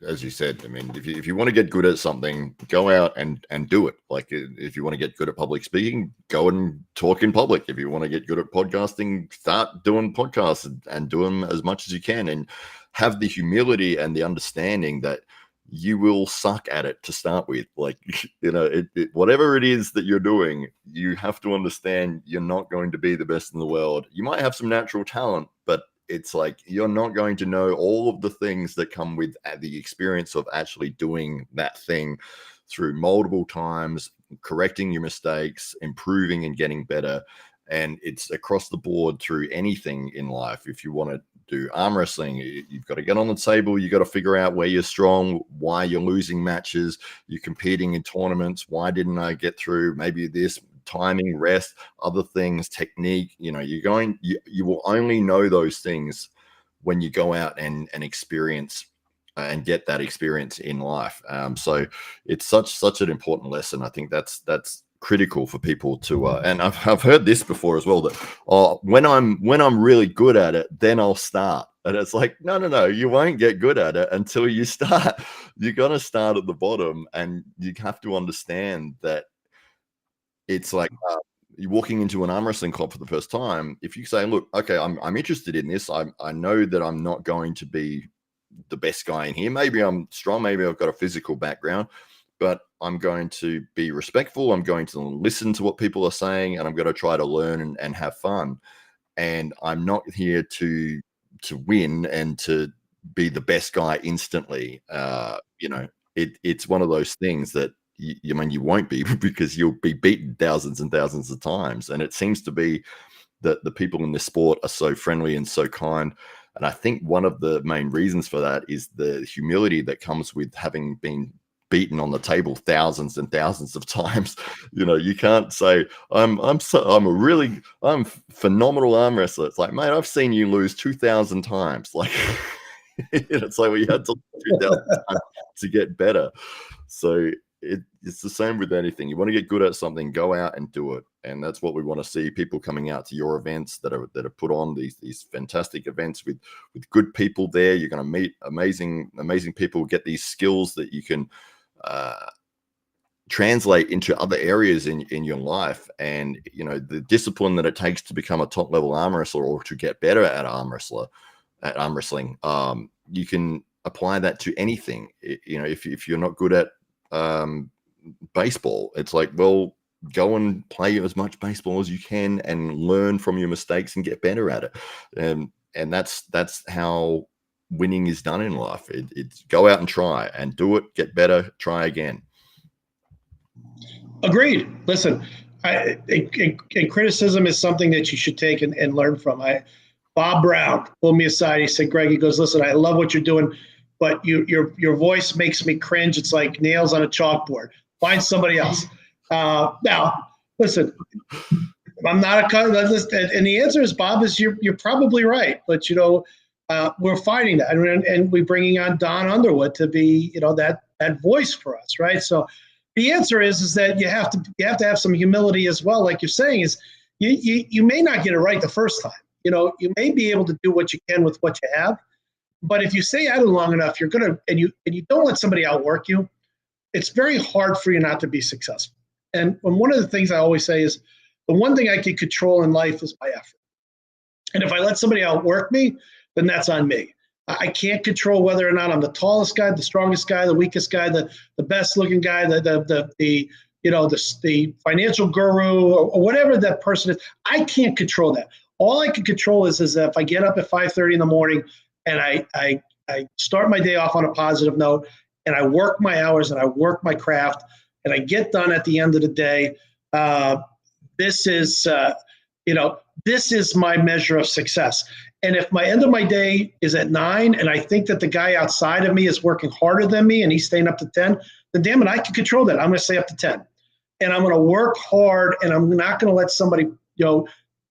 as you said, I mean, if you want to get good at something, go out and do it. Like if you want to get good at public speaking, go and talk in public. If you want to get good at podcasting, start doing podcasts and do them as much as you can and have the humility and the understanding that you will suck at it to start with. Like, whatever it is that you're doing, you have to understand you're not going to be the best in the world. You might have some natural talent, but it's like you're not going to know all of the things that come with the experience of actually doing that thing through multiple times, correcting your mistakes, improving and getting better. And it's across the board through anything in life. If you want to do arm wrestling, you've got to get on the table. You got to figure out where you're strong, why you're losing matches, you're competing in tournaments. Why didn't I get through? Maybe this timing, rest, other things, technique. You will only know those things when you go out and experience and get that experience in life. So it's such an important lesson. I think that's critical for people to and I've heard this before as well, that when I'm really good at it, then I'll start. And it's like, no, you won't get good at it until you start. You're gonna start at the bottom, and you have to understand that it's like you're walking into an arm wrestling club for the first time. If you say, look, okay, I'm interested in this, I know that I'm not going to be the best guy in here. Maybe I'm strong, maybe I've got a physical background, but I'm going to be respectful. I'm going to listen to what people are saying, and I'm going to try to learn and have fun. And I'm not here to win and to be the best guy instantly. It's one of those things that you won't be, because you'll be beaten thousands and thousands of times. And it seems to be that the people in this sport are so friendly and so kind. And I think one of the main reasons for that is the humility that comes with having been beaten on the table thousands and thousands of times. You can't say I'm phenomenal arm wrestler. It's like, mate, I've seen you lose 2,000 times. Like, it's like we had to 2,000 times to get better. So it's the same with anything. You want to get good at something, go out and do it. And that's what we want to see, people coming out to your events that are put on, these fantastic events with good people there. You're going to meet amazing people, get these skills that you can translate into other areas in your life. And the discipline that it takes to become a top level arm wrestler, or to get better at arm wrestling, you can apply that to anything. If you're not good at baseball, it's like, well, go and play as much baseball as you can and learn from your mistakes and get better at it. And that's how winning is done in life. It's go out and try and do it, get better, try again. Agreed. Listen, and criticism is something that you should take and learn from. Bob Brown pulled me aside. He said, Greg, he goes, listen, I love what you're doing, but your voice makes me cringe. It's like nails on a chalkboard. Find somebody else. Now, listen, I'm not and the answer is, Bob, is you're probably right. But we're fighting that, and we're bringing on Don Underwood to be that voice for us, right? So the answer is that you have to have some humility as well. Like you're saying, is you may not get it right the first time. You may be able to do what you can with what you have, but if you stay at it long enough, you're gonna and you don't let somebody outwork you. It's very hard for you not to be successful. And one of the things I always say is, the one thing I can control in life is my effort. And if I let somebody outwork me, then that's on me. I can't control whether or not I'm the tallest guy, the strongest guy, the weakest guy, the best looking guy, the financial guru, or whatever that person is. I can't control that. All I can control is that if I get up at 5:30 in the morning and I start my day off on a positive note, and I work my hours and I work my craft, and I get done at the end of the day, this is my measure of success. And if my end of my day is at 9, and I think that the guy outside of me is working harder than me and he's staying up to 10, then damn it, I can control that. I'm going to stay up to 10, and I'm going to work hard, and I'm not going to let somebody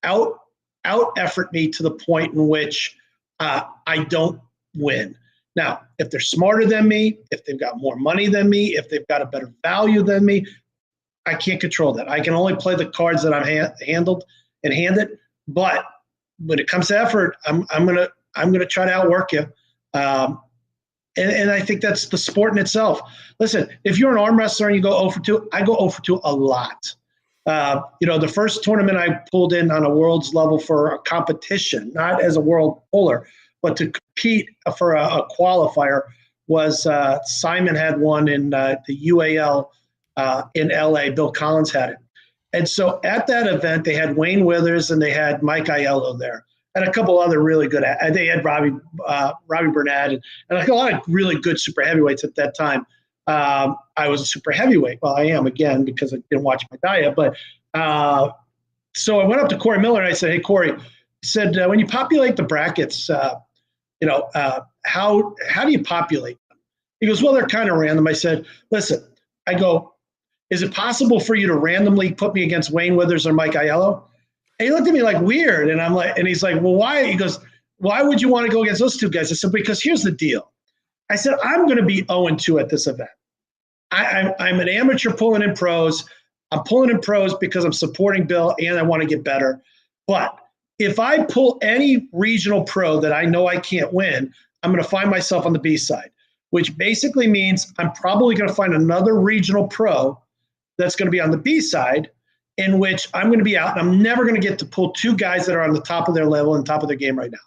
out effort me to the point in which I don't win. Now, if they're smarter than me, if they've got more money than me, if they've got a better value than me, I can't control that. I can only play the cards that I'm handed. But when it comes to effort, I'm gonna try to outwork you. And I think that's the sport in itself. Listen, if you're an arm wrestler and you go 0 for 2, I go 0 for 2 a lot. The first tournament I pulled in on a world's level for a competition, not as a world puller, but to compete for a qualifier, was Simon had one in the UAL in LA. Bill Collins had it. And so at that event, they had Wayne Withers and they had Mike Aiello there. and a couple other really good. They had Robbie Burnett, and like a lot of really good super heavyweights at that time. I was a super heavyweight. Well, I am again because I didn't watch my diet. But so I went up to Corey Miller and I said, "Hey, Corey," I said, "when you populate the brackets, how do you populate them?" He goes, "Well, they're kind of random." I said, "Listen," I go, "is it possible for you to randomly put me against Wayne Withers or Mike Aiello?" And he looked at me like weird, and I'm like, and he's like, "Well, why?" He goes, "Why would you want to go against those two guys?" I said, "Because here's the deal." I said, "I'm going to be 0-2 at this event. I'm an amateur pulling in pros. I'm pulling in pros because I'm supporting Bill and I want to get better. But if I pull any regional pro that I know I can't win, I'm going to find myself on the B side, which basically means I'm probably going to find another regional pro that's going to be on the B side, in which I'm going to be out and I'm never going to get to pull two guys that are on the top of their level and top of their game right now.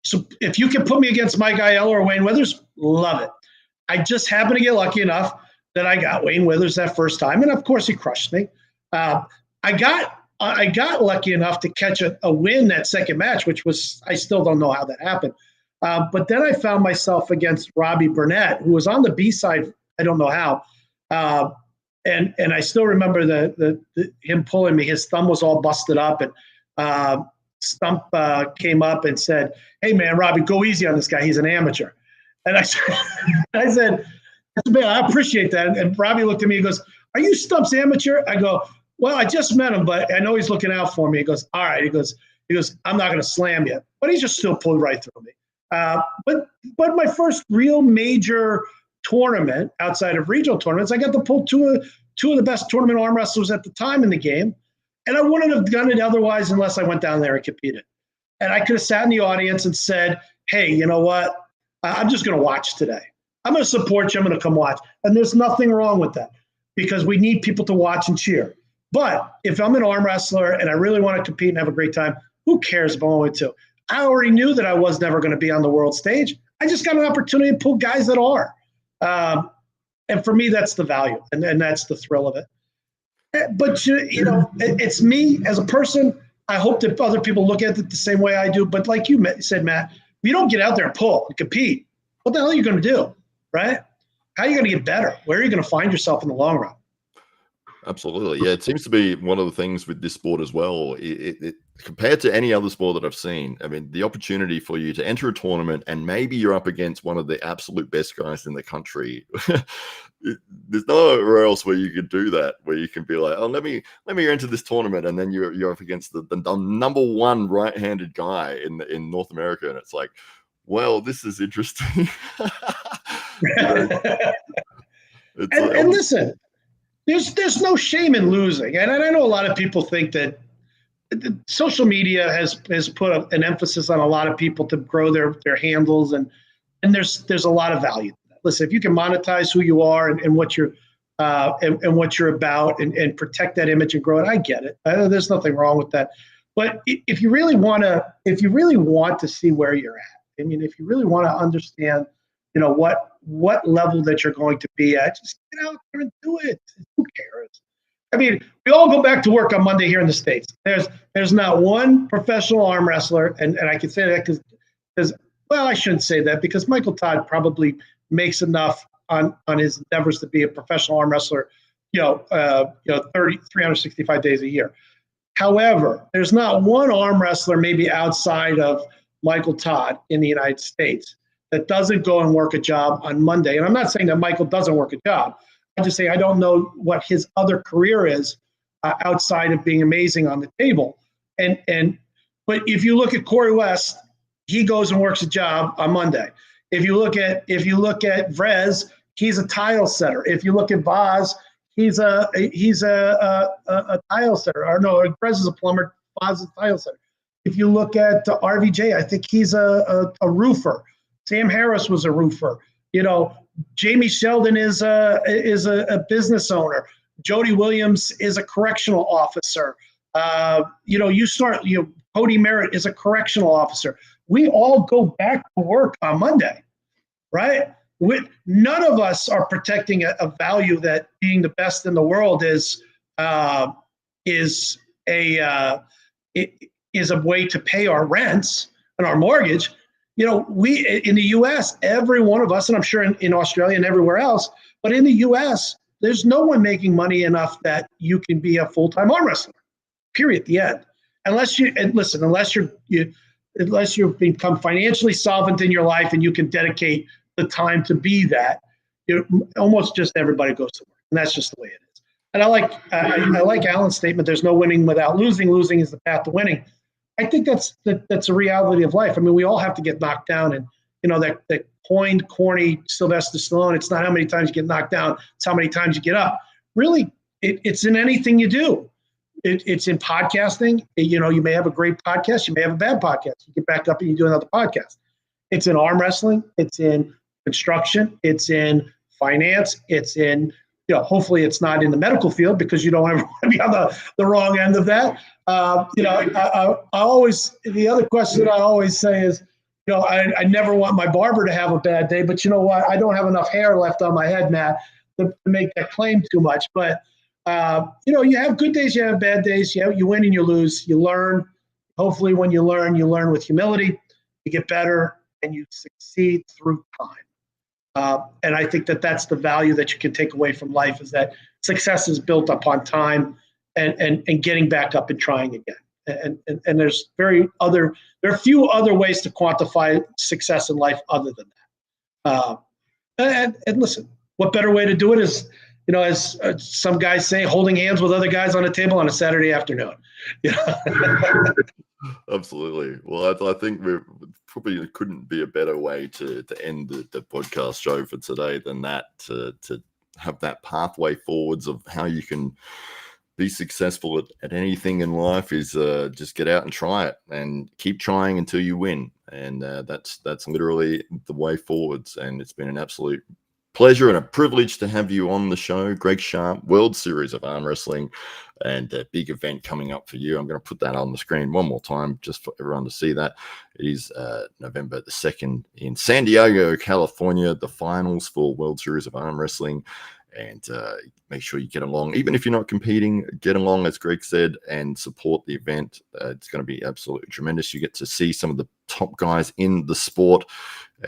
So if you can put me against Mike Aiello or Wayne Withers, love it." I just happened to get lucky enough that I got Wayne Withers that first time, and of course he crushed me. I got lucky enough to catch a win that second match, which was, I still don't know how that happened. But then I found myself against Robbie Burnett, who was on the B side. I don't know how. And I still remember him pulling me. His thumb was all busted up, and Stump came up and said, "Hey man, Robbie, go easy on this guy. He's an amateur." And I said, "Man, I appreciate that." And Robbie looked at me and goes, "Are you Stump's amateur?" I go, "Well, I just met him, but I know he's looking out for me." He goes, "All right." He goes, "I'm not going to slam you." But he just still pulled right through me. But my first real major tournament outside of regional tournaments, I got to pull two of the best tournament arm wrestlers at the time in the game. And I wouldn't have done it otherwise unless I went down there and competed. And I could have sat in the audience and said, "Hey, you know what? I'm just going to watch today. I'm going to support you. I'm going to come watch." And there's nothing wrong with that because we need people to watch and cheer. But if I'm an arm wrestler and I really want to compete and have a great time, who cares if I'm 0-2? I already knew that I was never going to be on the world stage. I just got an opportunity to pull guys that are. And for me, that's the value, and that's the thrill of it. But, it's me as a person. I hope that other people look at it the same way I do. But like you said, Matt, if you don't get out there and pull and compete, what the hell are you going to do, right? How are you going to get better? Where are you going to find yourself in the long run? Absolutely. Yeah, it seems to be one of the things with this sport as well. It compared to any other sport that I've seen, I mean, the opportunity for you to enter a tournament and maybe you're up against one of the absolute best guys in the country. There's nowhere else where you could do that, where you can be like, "Oh, let me enter this tournament," and then you're up against the number one right-handed guy in North America, and it's like, well, this is interesting. And listen, there's no shame in losing, and I know a lot of people think that social media has put an emphasis on a lot of people to grow their handles, and there's a lot of value. Listen, if you can monetize who you are and what you're and what you're about and protect that image and grow it, I get it. There's nothing wrong with that. But if you really want to see where you're at, I mean, if you really want to understand, what level that you're going to be at, just get out there and do it. Who cares? I mean, we all go back to work on Monday here in the States. There's not one professional arm wrestler, and I can say that because well, I shouldn't say that because Michael Todd probably makes enough on his endeavors to be a professional arm wrestler, 365 days a year. However, there's not one arm wrestler, maybe outside of Michael Todd in the United States, that doesn't go and work a job on Monday. And I'm not saying that Michael doesn't work a job. I'm just saying I don't know what his other career is outside of being amazing on the table. But if you look at Corey West, he goes and works a job on Monday. If you look at Vrez, he's a tile setter. If you look at Vaz, he's a tile setter. Or no, Vrez is a plumber. Vaz is a tile setter. If you look at RVJ, I think he's a roofer. Sam Harris was a roofer. Jamie Sheldon is a business owner. Jody Williams is a correctional officer. Cody Merritt is a correctional officer. We all go back to work on Monday, right? None of us are protecting a value that being the best in the world is is a way to pay our rents and our mortgage. We in the U.S., every one of us, and I'm sure in Australia and everywhere else, but in the U.S., there's no one making money enough that you can be a full-time arm wrestler. Period. The end. Unless you become financially solvent in your life and you can dedicate the time to be that, almost just everybody goes to work, and that's just the way it is. And I like Alan's statement. There's no winning without losing. Losing is the path to winning. I think that's a reality of life. I mean, we all have to get knocked down, and that coined, corny Sylvester Stallone. It's not how many times you get knocked down; it's how many times you get up. Really, it's in anything you do. It's in podcasting. You may have a great podcast, you may have a bad podcast. You get back up and you do another podcast. It's in arm wrestling. It's in construction. It's in finance. It's in hopefully it's not in the medical field, because you don't ever want to be on the wrong end of that. I always, the other question I always say is, I never want my barber to have a bad day, but you know what? I don't have enough hair left on my head, Matt, to make that claim too much. But, you have good days, you have bad days, you win and you lose, you learn. Hopefully when you learn with humility, you get better and you succeed through time. And I think that's the value that you can take away from life, is that success is built upon time and getting back up and trying again. And there's there are few other ways to quantify success in life other than that. And listen, what better way to do it is, as some guys say, holding hands with other guys on a table on a Saturday afternoon. Absolutely. Well, I think we probably couldn't be a better way to end the podcast show for today than that, to have that pathway forwards of how you can be successful at anything in life is just get out and try it and keep trying until you win. And that's literally the way forwards. And it's been an absolute pleasure and a privilege to have you on the show, Gregg Sharp, World Series of Arm Wrestling, and a big event coming up for you. I'm going to put that on the screen one more time just for everyone to see that. It is November the 2nd in San Diego, California, the finals for World Series of Arm Wrestling. And make sure you get along. Even if you're not competing, get along, as Gregg said, and support the event. It's going to be absolutely tremendous. You get to see some of the top guys in the sport.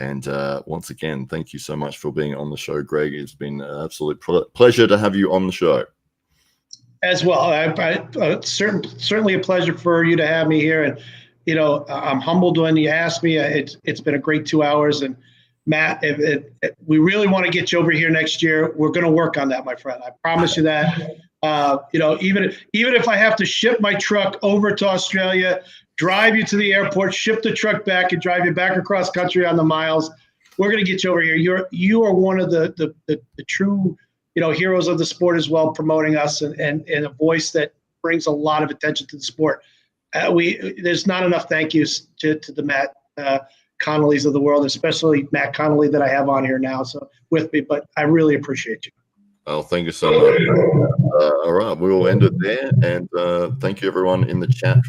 And once again, thank you so much for being on the show, Gregg. It's been an absolute pleasure to have you on the show. As well. Certainly a pleasure for you to have me here. And, I'm humbled when you asked me. It's been a great 2 hours. And Matt, if we really want to get you over here next year, we're going to work on that, my friend. I promise you that. Even if I have to ship my truck over to Australia, drive you to the airport, ship the truck back, and drive you back across country on the miles, we're going to get you over here. You are one of the true heroes of the sport as well, promoting us and a voice that brings a lot of attention to the sport. There's not enough thank yous to the Matt Connellys of the world, especially Matt Connelly that I have on here now with me, but I really appreciate you. Oh, thank you so much. All right, we will end it there, and thank you everyone in the chat